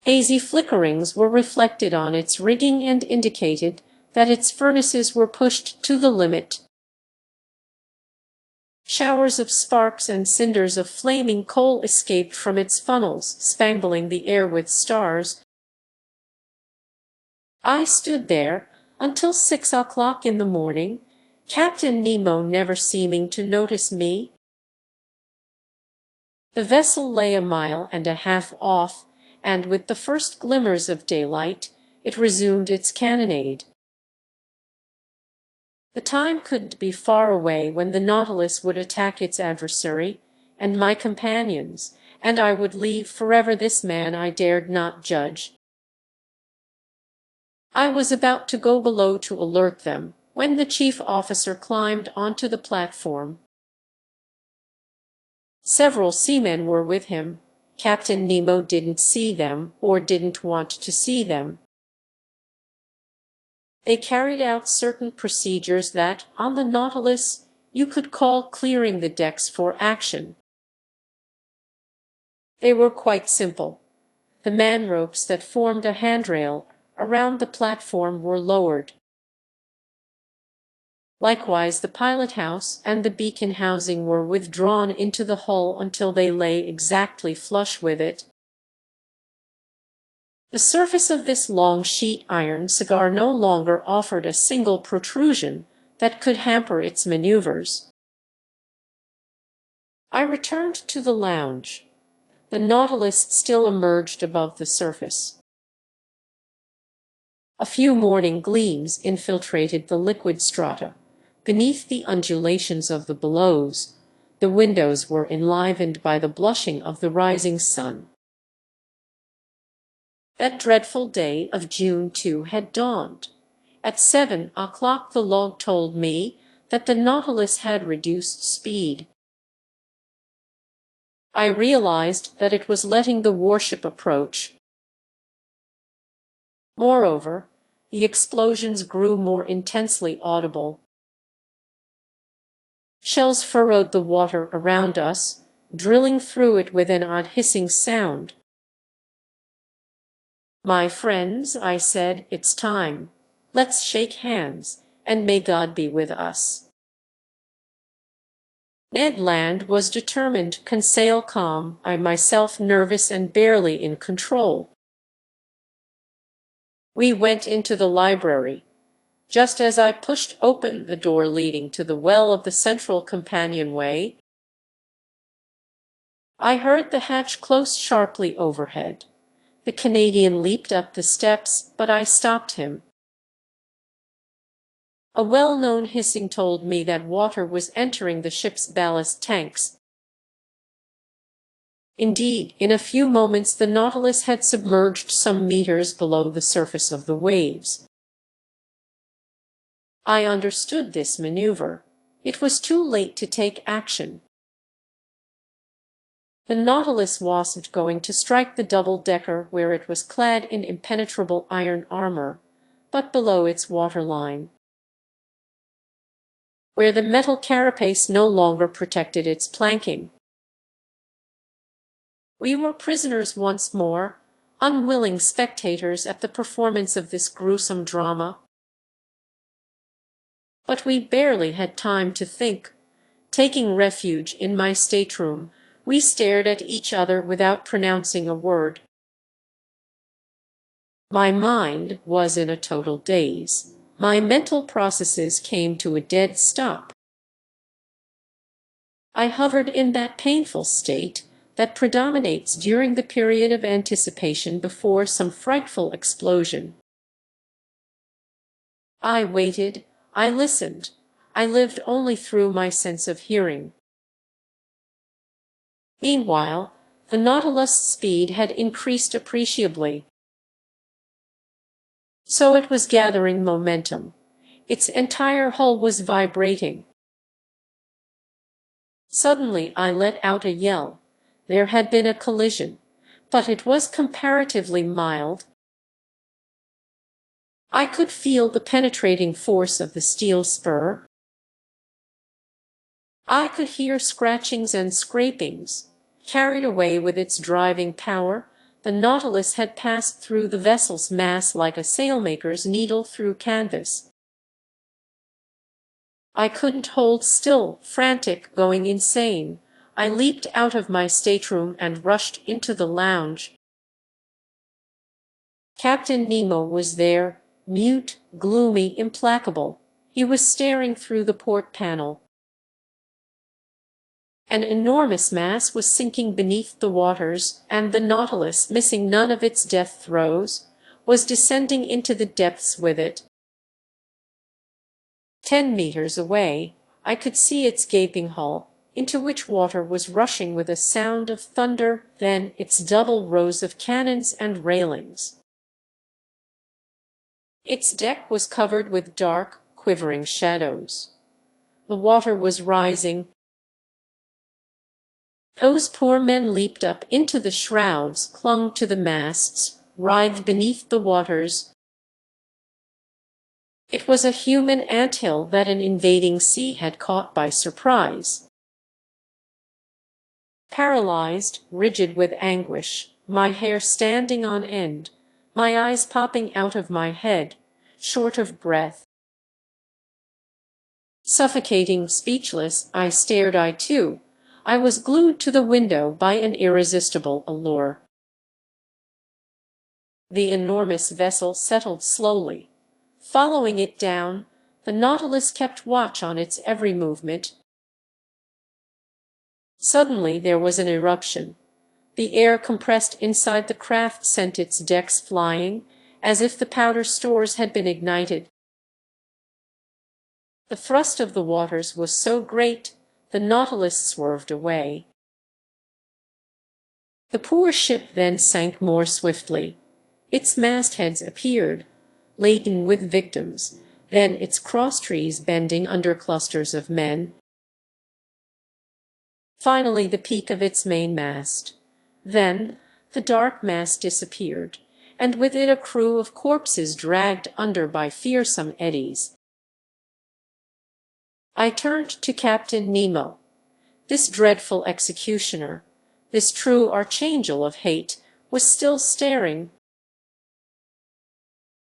Hazy flickerings were reflected on its rigging and indicated that its furnaces were pushed to the limit. Showers of sparks and cinders of flaming coal escaped from its funnels, spangling the air with stars. I stood there until 6 o'clock in the morning, Captain Nemo never seeming to notice me. The vessel lay 1.5 miles off, and with the first glimmers of daylight, it resumed its cannonade. The time couldn't be far away when the Nautilus would attack its adversary, and my companions, and I would leave forever this man I dared not judge. I was about to go below to alert them, when the chief officer climbed onto the platform. Several seamen were with him. Captain Nemo didn't see them or didn't want to see them. They carried out certain procedures that, on the Nautilus, you could call clearing the decks for action. They were quite simple. The man ropes that formed a handrail around the platform were lowered. Likewise, the pilot house and the beacon housing were withdrawn into the hull until they lay exactly flush with it. The surface of this long sheet iron cigar no longer offered a single protrusion that could hamper its maneuvers. I returned to the lounge. The Nautilus still emerged above the surface. A few morning gleams infiltrated the liquid strata. Beneath the undulations of the billows, the windows were enlivened by the blushing of the rising sun. That dreadful day of June 2 had dawned. At 7 o'clock the log told me that the Nautilus had reduced speed. I realized that it was letting the warship approach. Moreover, the explosions grew more intensely audible. Shells furrowed the water around us, drilling through it with an odd hissing sound. "My friends," I said, "it's time. Let's shake hands, and may God be with us." Ned Land was determined, Conseil calm, I myself nervous and barely in control. We went into the library. Just as I pushed open the door leading to the well of the central companionway, I heard the hatch close sharply overhead. The Canadian leaped up the steps, but I stopped him. A well-known hissing told me that water was entering the ship's ballast tanks. Indeed, in a few moments the Nautilus had submerged some meters below the surface of the waves. I understood this maneuver. It was too late to take action. The Nautilus wasn't going to strike the double-decker where it was clad in impenetrable iron armor, but below its waterline, where the metal carapace no longer protected its planking. We were prisoners once more, unwilling spectators at the performance of this gruesome drama. But we barely had time to think. Taking refuge in my stateroom, we stared at each other without pronouncing a word. My mind was in a total daze. My mental processes came to a dead stop. I hovered in that painful state that predominates during the period of anticipation before some frightful explosion. I waited, I listened, I lived only through my sense of hearing. Meanwhile, the Nautilus' speed had increased appreciably. So it was gathering momentum. Its entire hull was vibrating. Suddenly I let out a yell. There had been a collision, but it was comparatively mild. I could feel the penetrating force of the steel spur. I could hear scratchings and scrapings. Carried away with its driving power, the Nautilus had passed through the vessel's mass like a sailmaker's needle through canvas. I couldn't hold still, frantic, going insane. I leaped out of my stateroom and rushed into the lounge. Captain Nemo was there, mute, gloomy, implacable. He was staring through the port panel. An enormous mass was sinking beneath the waters, and the Nautilus, missing none of its death throes, was descending into the depths with it. 10 meters away, I could see its gaping hull, into which water was rushing with a sound of thunder, then its double rows of cannons and railings. Its deck was covered with dark, quivering shadows. The water was rising. Those poor men leaped up into the shrouds, clung to the masts, writhed beneath the waters. It was a human anthill that an invading sea had caught by surprise. Paralyzed, rigid with anguish, my hair standing on end, my eyes popping out of my head, short of breath, suffocating, speechless, I stared. I was glued to the window by an irresistible allure. The enormous vessel settled slowly. Following it down, the Nautilus kept watch on its every movement. Suddenly there was an eruption. The air compressed inside the craft sent its decks flying, as if the powder stores had been ignited. The thrust of the waters was so great, the Nautilus swerved away. The poor ship then sank more swiftly. Its mastheads appeared, laden with victims, then its crosstrees bending under clusters of men. Finally the peak of its mainmast. Then the dark mass disappeared, and with it a crew of corpses dragged under by fearsome eddies. I turned to Captain Nemo. This dreadful executioner, this true archangel of hate, was still staring.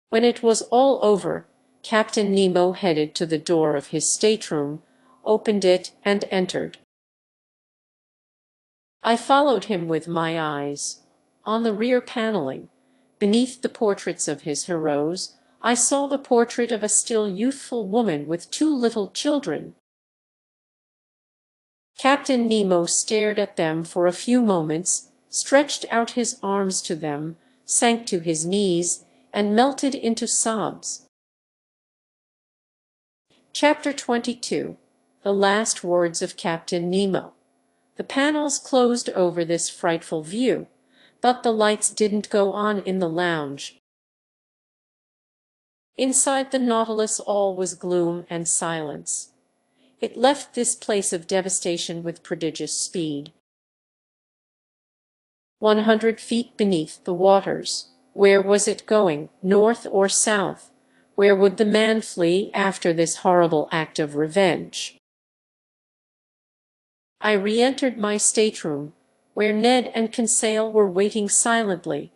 When it was all over, Captain Nemo headed to the door of his stateroom, opened it, and entered. I followed him with my eyes. On the rear paneling, beneath the portraits of his heroes, I saw the portrait of a still youthful woman with two little children. Captain Nemo stared at them for a few moments, stretched out his arms to them, sank to his knees, and melted into sobs. Chapter 22. The Last Words of Captain Nemo. The panels closed over this frightful view, but the lights didn't go on in the lounge. Inside the Nautilus all was gloom and silence. It left this place of devastation with prodigious speed. 100 feet beneath the waters. Where was it going, north or south? Where would the man flee after this horrible act of revenge? I re-entered my stateroom, where Ned and Conseil were waiting silently.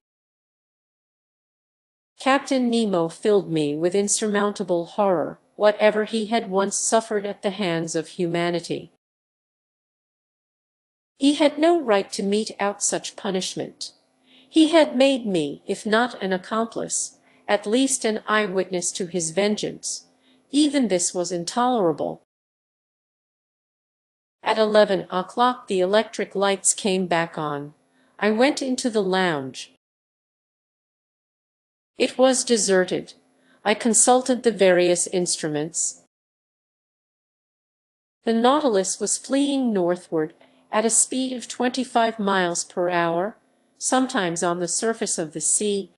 Captain Nemo filled me with insurmountable horror, whatever he had once suffered at the hands of humanity. He had no right to mete out such punishment. He had made me, if not an accomplice, at least an eyewitness to his vengeance. Even this was intolerable. At 11 o'clock the electric lights came back on. I went into the lounge. It was deserted. I consulted the various instruments. The Nautilus was fleeing northward at a speed of 25 miles per hour, sometimes on the surface of the sea,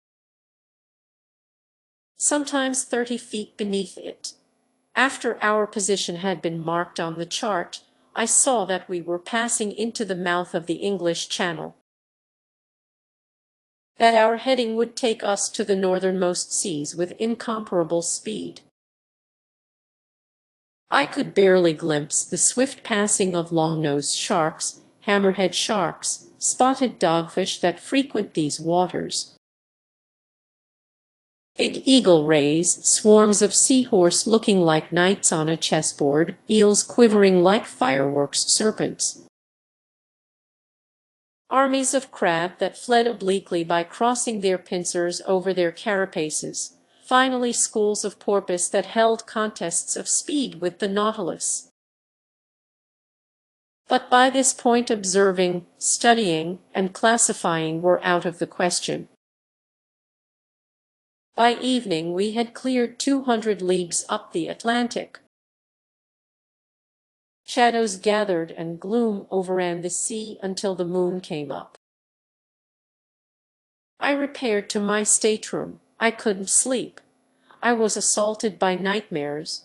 sometimes 30 feet beneath it. After our position had been marked on the chart, I saw that we were passing into the mouth of the English Channel, that our heading would take us to the northernmost seas with incomparable speed. I could barely glimpse the swift passing of long-nosed sharks, hammerhead sharks, spotted dogfish that frequent these waters, big eagle rays, swarms of seahorse looking like knights on a chessboard, eels quivering like fireworks, serpents, armies of crab that fled obliquely by crossing their pincers over their carapaces, finally schools of porpoise that held contests of speed with the Nautilus. But by this point observing, studying, and classifying were out of the question. By evening we had cleared 200 leagues up the Atlantic. Shadows gathered and gloom overran the sea until the moon came up. I repaired to my stateroom. I couldn't sleep. I was assaulted by nightmares.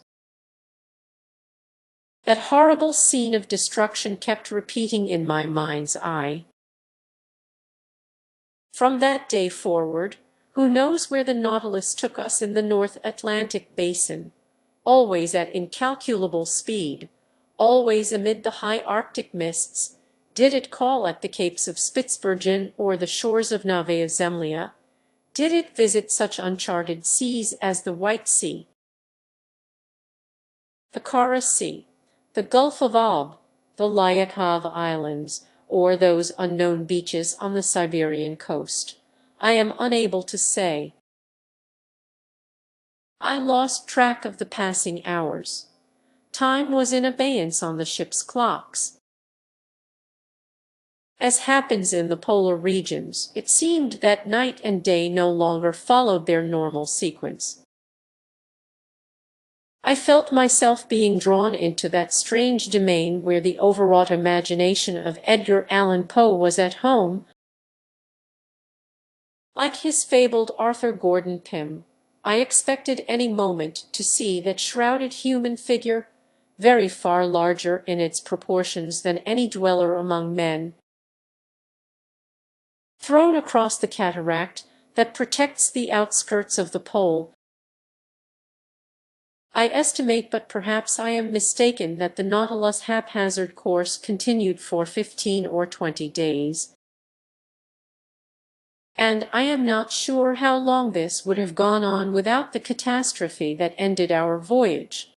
That horrible scene of destruction kept repeating in my mind's eye. From that day forward, who knows where the Nautilus took us in the North Atlantic basin, always at incalculable speed, always amid the high Arctic mists. Did it call at the capes of Spitzbergen or the shores of Novaya Zemlya? Did it visit such uncharted seas as the White Sea, the Kara Sea, the Gulf of Ob, the Lyakov Islands, or those unknown beaches on the Siberian coast? I am unable to say. I lost track of the passing hours. Time was in abeyance on the ship's clocks. As happens in the polar regions, it seemed that night and day no longer followed their normal sequence. I felt myself being drawn into that strange domain where the overwrought imagination of Edgar Allan Poe was at home. Like his fabled Arthur Gordon Pym, I expected any moment to see that shrouded human figure, very far larger in its proportions than any dweller among men, thrown across the cataract that protects the outskirts of the pole. I estimate, but perhaps I am mistaken, that the Nautilus' haphazard course continued for 15 or 20 days. And I am not sure how long this would have gone on without the catastrophe that ended our voyage.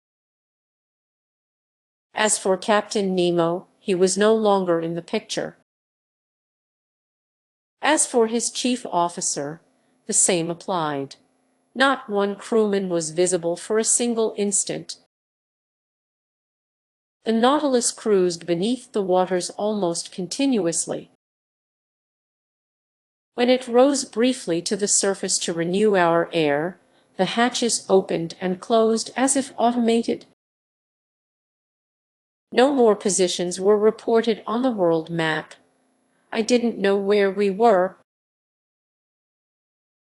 As for Captain Nemo, he was no longer in the picture. As for his chief officer, the same applied. Not one crewman was visible for a single instant. The Nautilus cruised beneath the waters almost continuously. When it rose briefly to the surface to renew our air, the hatches opened and closed as if automated. No more positions were reported on the world map. I didn't know where we were.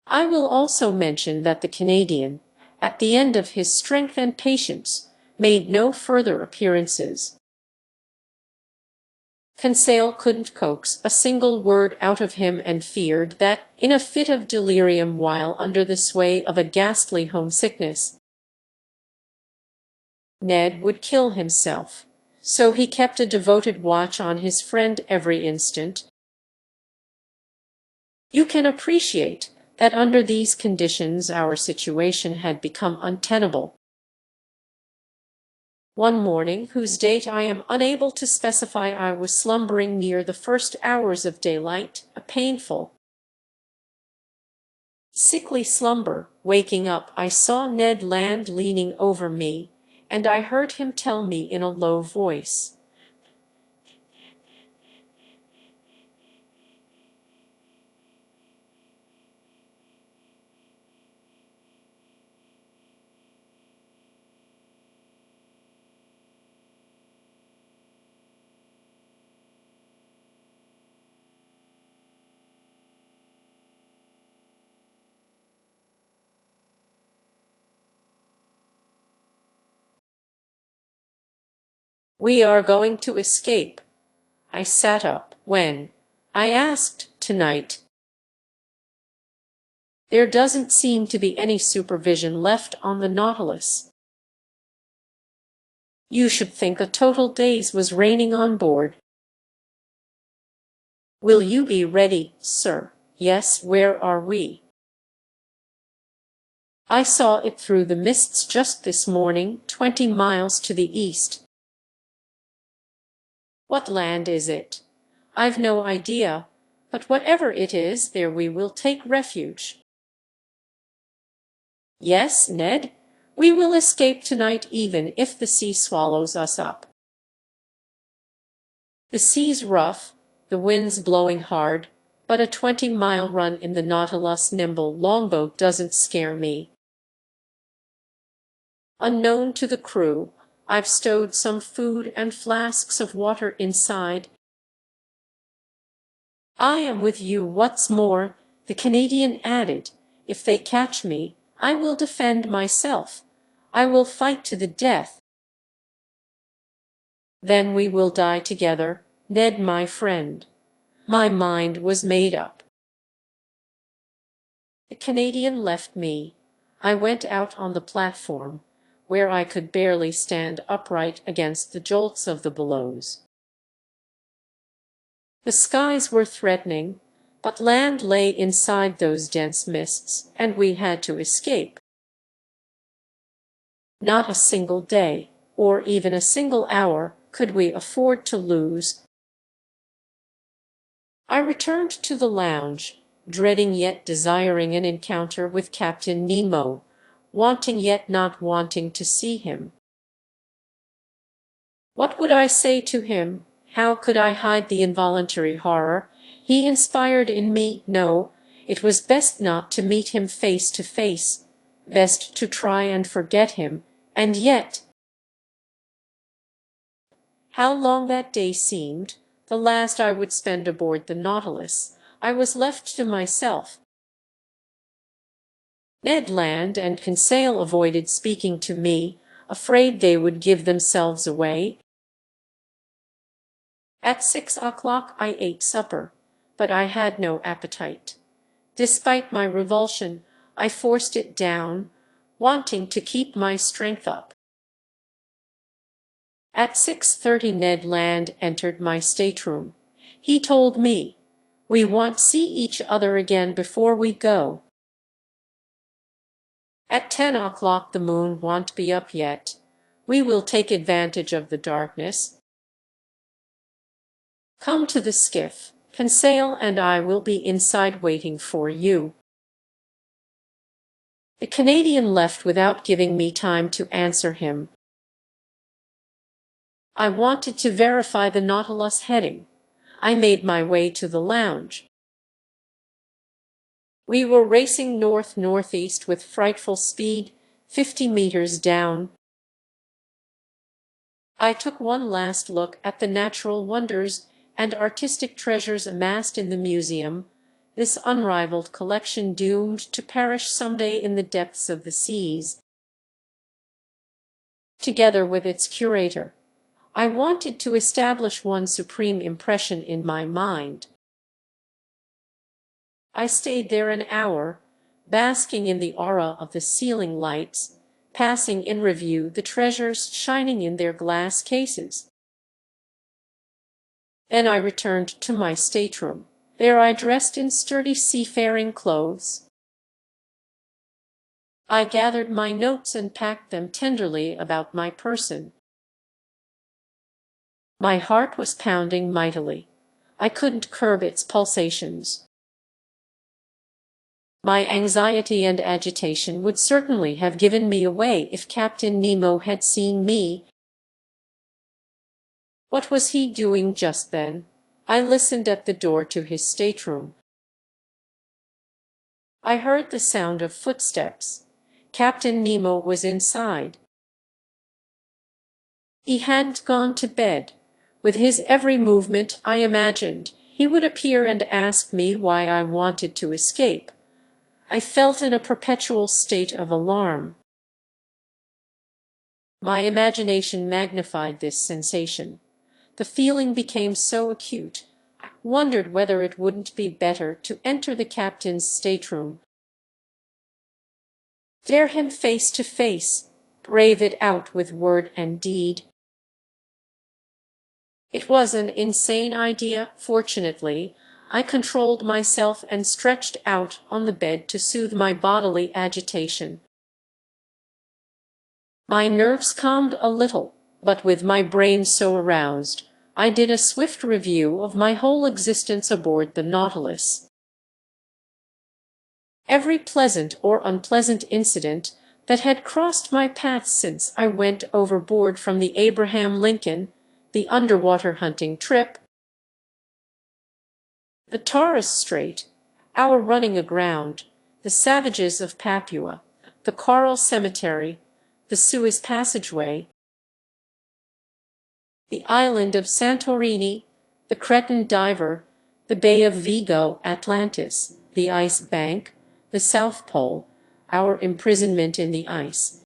I will also mention that the Canadian, at the end of his strength and patience, made no further appearances. Conseil couldn't coax a single word out of him and feared that, in a fit of delirium while under the sway of a ghastly homesickness, Ned would kill himself. So he kept a devoted watch on his friend every instant. You can appreciate that under these conditions our situation had become untenable. One morning, whose date I am unable to specify, I was slumbering near the first hours of daylight, a painful, sickly slumber. Waking up, I saw Ned Land leaning over me, and I heard him tell me in a low voice, "We are going to escape." I sat up. "When?" I asked. "Tonight. There doesn't seem to be any supervision left on the Nautilus. You should think a total daze was reigning on board." "Will you be ready, sir?" "Yes." "Where are we?" "I saw it through the mists just this morning, 20 miles to the east." "What land is it?" "I've no idea, but whatever it is, there we will take refuge." "Yes, Ned, we will escape tonight even if the sea swallows us up." The sea's rough, the wind's blowing hard, but a 20-mile run in the Nautilus' nimble longboat doesn't scare me. Unknown to the crew, I've stowed some food and flasks of water inside. "I am with you. What's more," the Canadian added, "if they catch me, I will defend myself. I will fight to the death." Then we will die together, Ned, my friend. My mind was made up. The Canadian left me. I went out on the platform, where I could barely stand upright against the jolts of the billows. The skies were threatening, but land lay inside those dense mists, and we had to escape. Not a single day, or even a single hour, could we afford to lose. I returned to the lounge, dreading yet desiring an encounter with Captain Nemo, wanting yet not wanting to see him. What would I say to him? How could I hide the involuntary horror he inspired in me? No, it was best not to meet him face to face, best to try and forget him, and yet— How long that day seemed, the last I would spend aboard the Nautilus. I was left to myself. Ned Land and Conseil avoided speaking to me, afraid they would give themselves away. At 6 o'clock I ate supper, but I had no appetite. Despite my revulsion, I forced it down, wanting to keep my strength up. At 6:30 Ned Land entered my stateroom. He told me, "We want to see each other again before we go. At 10 o'clock the moon won't be up yet. We will take advantage of the darkness. Come to the skiff. Conseil and I will be inside waiting for you." The Canadian left without giving me time to answer him. I wanted to verify the Nautilus heading. I made my way to the lounge. We were racing north-northeast with frightful speed, 50 meters down. I took one last look at the natural wonders and artistic treasures amassed in the museum, this unrivaled collection doomed to perish someday in the depths of the seas. Together with its curator, I wanted to establish one supreme impression in my mind. I stayed there an hour, basking in the aura of the ceiling lights, passing in review the treasures shining in their glass cases. Then I returned to my stateroom. There I dressed in sturdy seafaring clothes. I gathered my notes and packed them tenderly about my person. My heart was pounding mightily. I couldn't curb its pulsations. My anxiety and agitation would certainly have given me away if Captain Nemo had seen me. What was he doing just then? I listened at the door to his stateroom. I heard the sound of footsteps. Captain Nemo was inside. He hadn't gone to bed. With his every movement, I imagined, he would appear and ask me why I wanted to escape. I felt in a perpetual state of alarm. My imagination magnified this sensation. The feeling became so acute, I wondered whether it wouldn't be better to enter the captain's stateroom, dare him face to face, brave it out with word and deed. It was an insane idea. Fortunately, I controlled myself and stretched out on the bed to soothe my bodily agitation. My nerves calmed a little, but with my brain so aroused, I did a swift review of my whole existence aboard the Nautilus. Every pleasant or unpleasant incident that had crossed my path since I went overboard from the Abraham Lincoln, the underwater hunting trip, the Torres Strait, our running aground, the savages of Papua, the Coral Cemetery, the Suez Passageway, the island of Santorini, the Cretan Diver, the Bay of Vigo, Atlantis, the Ice Bank, the South Pole, our imprisonment in the ice,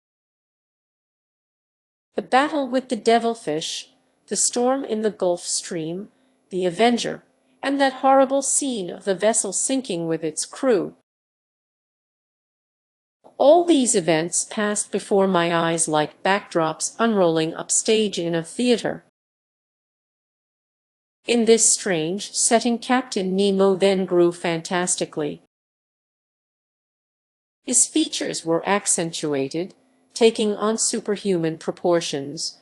the battle with the devilfish, the storm in the Gulf Stream, the Avenger, and that horrible scene of the vessel sinking with its crew. All these events passed before my eyes like backdrops unrolling upstage in a theater. In this strange setting, Captain Nemo then grew fantastically. His features were accentuated, taking on superhuman proportions.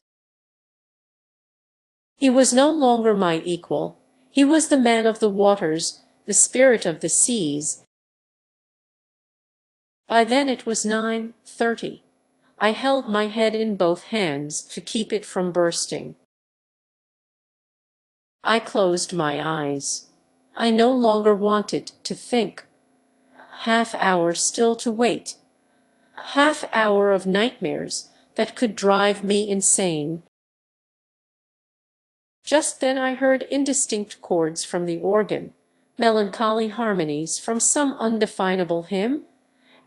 He was no longer my equal. He was the man of the waters, the spirit of the seas. By then it was 9:30. I held my head in both hands to keep it from bursting. I closed my eyes. I no longer wanted to think. Half-hour still to wait. Half-hour of nightmares that could drive me insane. Just then I heard indistinct chords from the organ, melancholy harmonies from some undefinable hymn,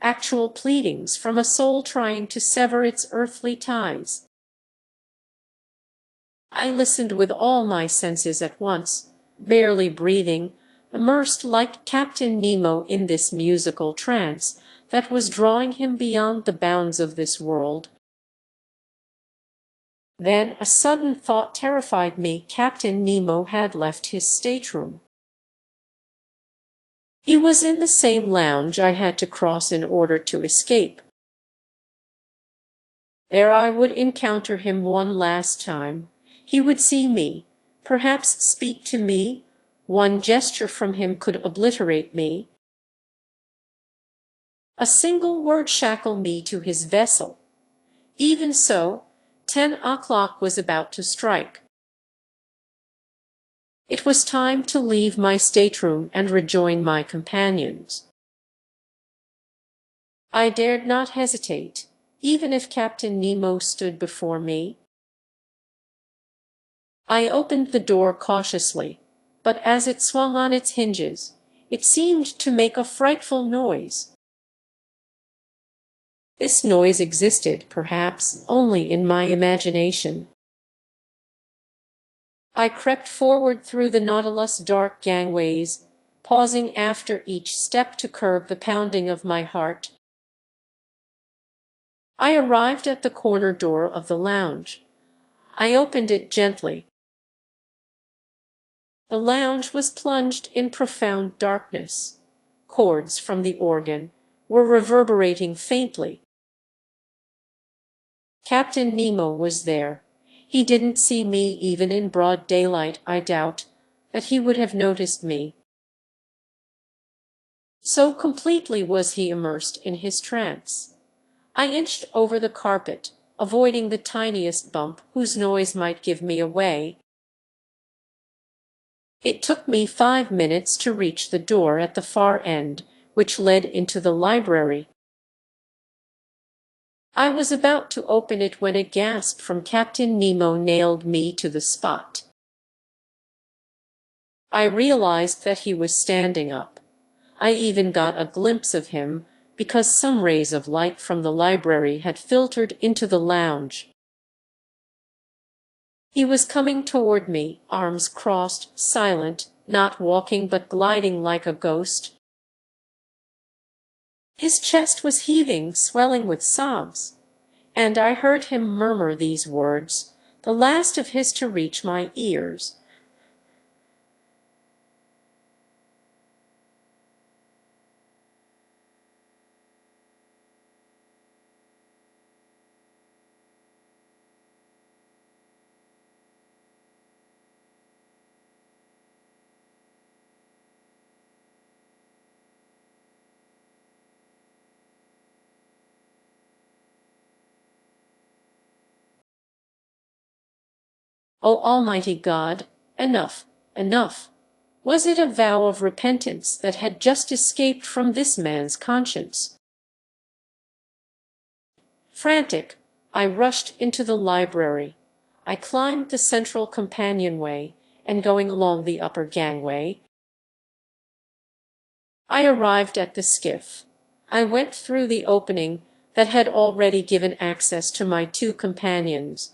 actual pleadings from a soul trying to sever its earthly ties. I listened with all my senses at once, barely breathing, immersed like Captain Nemo in this musical trance that was drawing him beyond the bounds of this world. Then a sudden thought terrified me. Captain Nemo had left his stateroom. He was in the same lounge I had to cross in order to escape. There I would encounter him one last time. He would see me, perhaps speak to me. One gesture from him could obliterate me. A single word shackle me to his vessel. Even so, 10 o'clock was about to strike. It was time to leave my stateroom and rejoin my companions. I dared not hesitate, even if Captain Nemo stood before me. I opened the door cautiously, but as it swung on its hinges, it seemed to make a frightful noise. This noise existed, perhaps, only in my imagination. I crept forward through the Nautilus' dark gangways, pausing after each step to curb the pounding of my heart. I arrived at the corner door of the lounge. I opened it gently. The lounge was plunged in profound darkness. Chords from the organ were reverberating faintly. Captain Nemo was there. He didn't see me even in broad daylight. I doubt that he would have noticed me. So completely was he immersed in his trance. I inched over the carpet, avoiding the tiniest bump whose noise might give me away. It took me 5 minutes to reach the door at the far end, which led into the library. I was about to open it when a gasp from Captain Nemo nailed me to the spot. I realized that he was standing up. I even got a glimpse of him, because some rays of light from the library had filtered into the lounge. He was coming toward me, arms crossed, silent, not walking but gliding like a ghost. His chest was heaving, swelling with sobs, and I heard him murmur these words, the last of his to reach my ears. O Almighty God, enough, enough! Was it a vow of repentance that had just escaped from this man's conscience? Frantic, I rushed into the library. I climbed the central companionway, and going along the upper gangway, I arrived at the skiff. I went through the opening that had already given access to my two companions.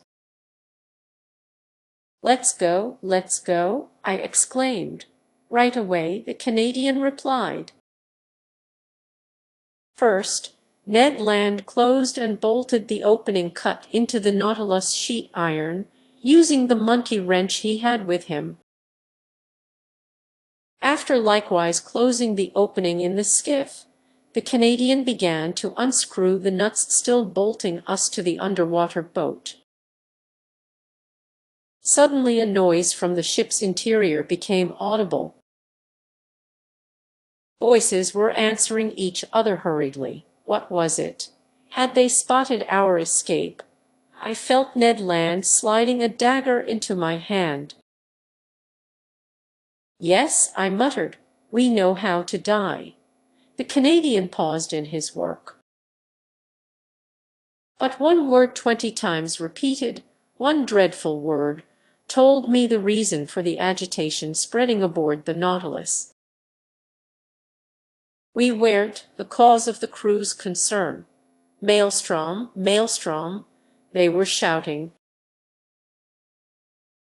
Let's go, I exclaimed. Right away, the Canadian replied. First, Ned Land closed and bolted the opening cut into the Nautilus sheet iron, using the monkey wrench he had with him. After likewise closing the opening in the skiff, the Canadian began to unscrew the nuts still bolting us to the underwater boat. Suddenly a noise from the ship's interior became audible. Voices were answering each other hurriedly. What was it? Had they spotted our escape? I felt Ned Land sliding a dagger into my hand. Yes, I muttered, we know how to die. The Canadian paused in his work. But one word 20 times repeated, one dreadful word, told me the reason for the agitation spreading aboard the Nautilus. We weren't the cause of the crew's concern. Maelstrom, Maelstrom, they were shouting.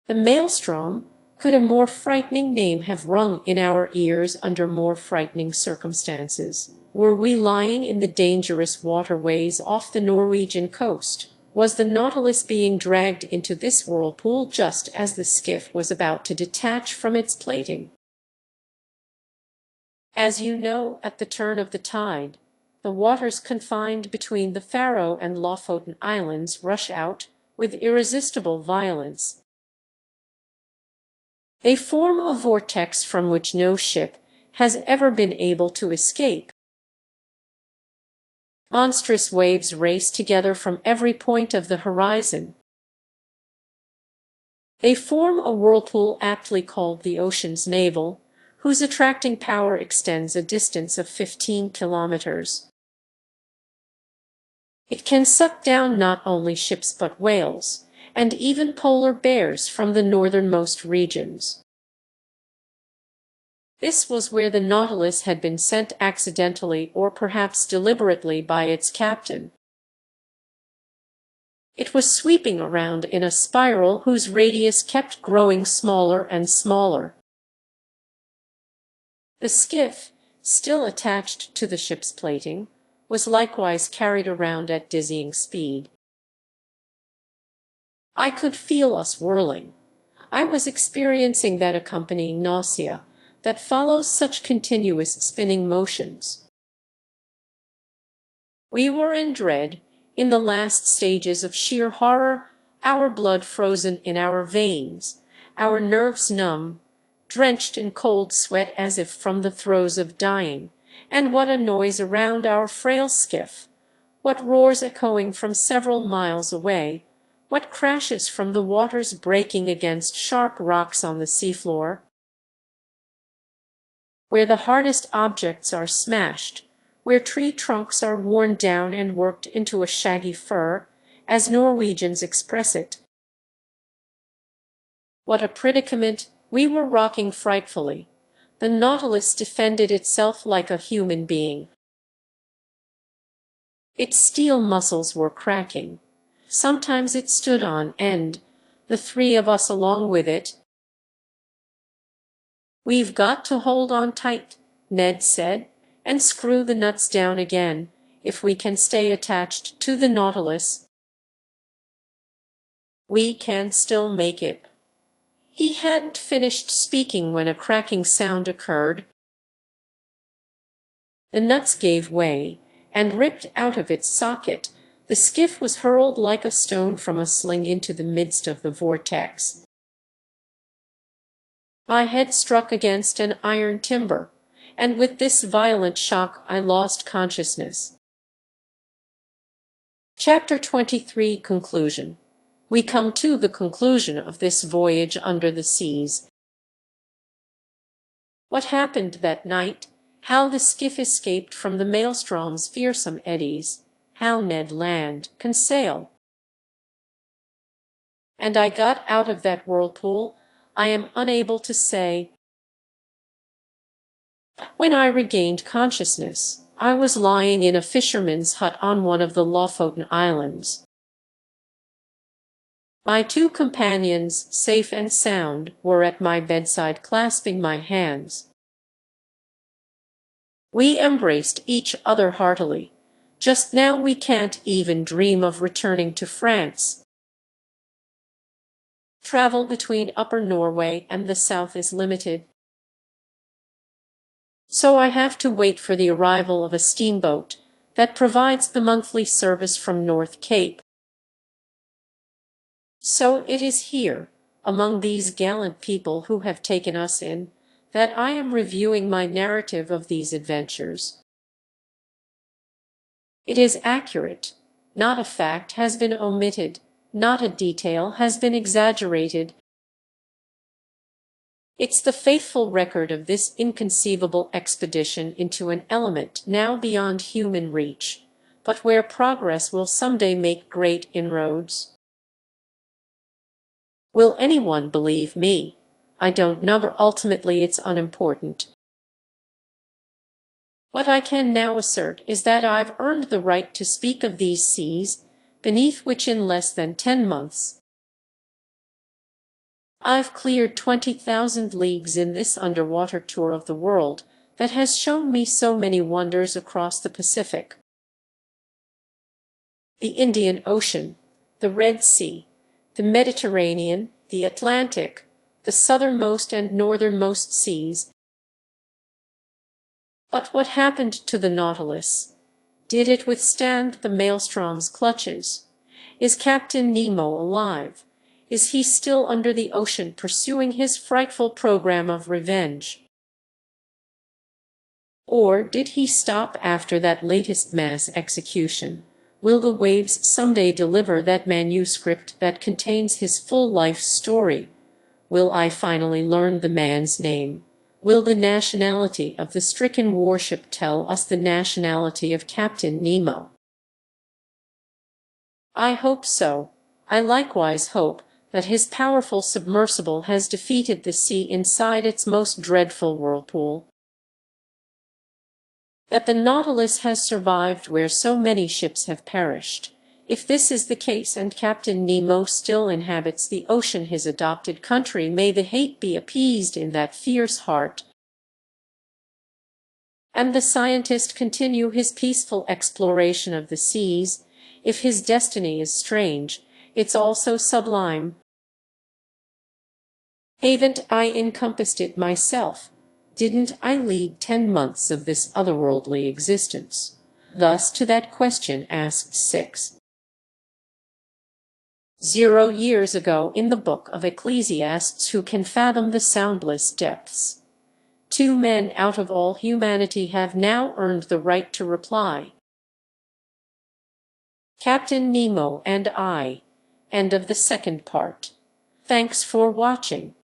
The Maelstrom, could a more frightening name have rung in our ears under more frightening circumstances? Were we lying in the dangerous waterways off the Norwegian coast? Was the Nautilus being dragged into this whirlpool just as the skiff was about to detach from its plating? As you know, at the turn of the tide, the waters confined between the Faroe and Lofoten Islands rush out with irresistible violence. They form a vortex from which no ship has ever been able to escape. Monstrous waves race together from every point of the horizon. They form a whirlpool aptly called the ocean's navel, whose attracting power extends a distance of 15 kilometers. It can suck down not only ships but whales, and even polar bears from the northernmost regions. This was where the Nautilus had been sent accidentally or perhaps deliberately by its captain. It was sweeping around in a spiral whose radius kept growing smaller and smaller. The skiff, still attached to the ship's plating, was likewise carried around at dizzying speed. I could feel us whirling. I was experiencing that accompanying nausea that follows such continuous spinning motions. We were in dread, in the last stages of sheer horror, our blood frozen in our veins, our nerves numb, drenched in cold sweat as if from the throes of dying. And what a noise around our frail skiff! What roars echoing from several miles away! What crashes from the waters breaking against sharp rocks on the seafloor! Where the hardest objects are smashed, where tree trunks are worn down and worked into a shaggy fur, as Norwegians express it. What a predicament! We were rocking frightfully. The Nautilus defended itself like a human being. Its steel muscles were cracking. Sometimes it stood on end, the three of us along with it. "We've got to hold on tight," Ned said, "and screw the nuts down again, if we can stay attached to the Nautilus. We can still make it." He hadn't finished speaking when a cracking sound occurred. The nuts gave way, and ripped out of its socket, the skiff was hurled like a stone from a sling into the midst of the vortex. My head struck against an iron timber, and with this violent shock I lost consciousness. Chapter 23 Conclusion. We come to the conclusion of this voyage under the seas. What happened that night? How the skiff escaped from the maelstrom's fearsome eddies? How Ned Land, Conseil, and I got out of that whirlpool, I am unable to say. When I regained consciousness, I was lying in a fisherman's hut on one of the Lofoten Islands. My two companions, safe and sound, were at my bedside clasping my hands. We embraced each other heartily. Just now we can't even dream of returning to France. Travel between Upper Norway and the south is limited, so I have to wait for the arrival of a steamboat that provides the monthly service from North Cape. So it is here, among these gallant people who have taken us in, that I am reviewing my narrative of these adventures. It is accurate. Not a fact has been omitted, not a detail has been exaggerated. It's the faithful record of this inconceivable expedition into an element now beyond human reach, but where progress will someday make great inroads. Will anyone believe me? I don't know, but ultimately it's unimportant. What I can now assert is that I've earned the right to speak of these seas, beneath which in less than 10 months I've cleared 20,000 leagues in this underwater tour of the world that has shown me so many wonders across the Pacific, the Indian Ocean, the Red Sea, the Mediterranean, the Atlantic, the southernmost and northernmost seas. But what happened to the Nautilus? Did it withstand the maelstrom's clutches? Is Captain Nemo alive? Is he still under the ocean pursuing his frightful program of revenge? Or did he stop after that latest mass execution? Will the waves someday deliver that manuscript that contains his full life story? Will I finally learn the man's name? Will the nationality of the stricken warship tell us the nationality of Captain Nemo? I hope so. I likewise hope that his powerful submersible has defeated the sea inside its most dreadful whirlpool, that the Nautilus has survived where so many ships have perished. If this is the case and Captain Nemo still inhabits the ocean, his adopted country, may the hate be appeased in that fierce heart, and the scientist continue his peaceful exploration of the seas. If his destiny is strange, it's also sublime. Haven't I encompassed it myself? Didn't I lead 10 months of this otherworldly existence? Thus to that question asked 6,000 years ago in the book of Ecclesiastes, who can fathom the soundless depths? 2 men out of all humanity have now earned the right to reply. Captain Nemo and I. End of the second part. Thanks for watching.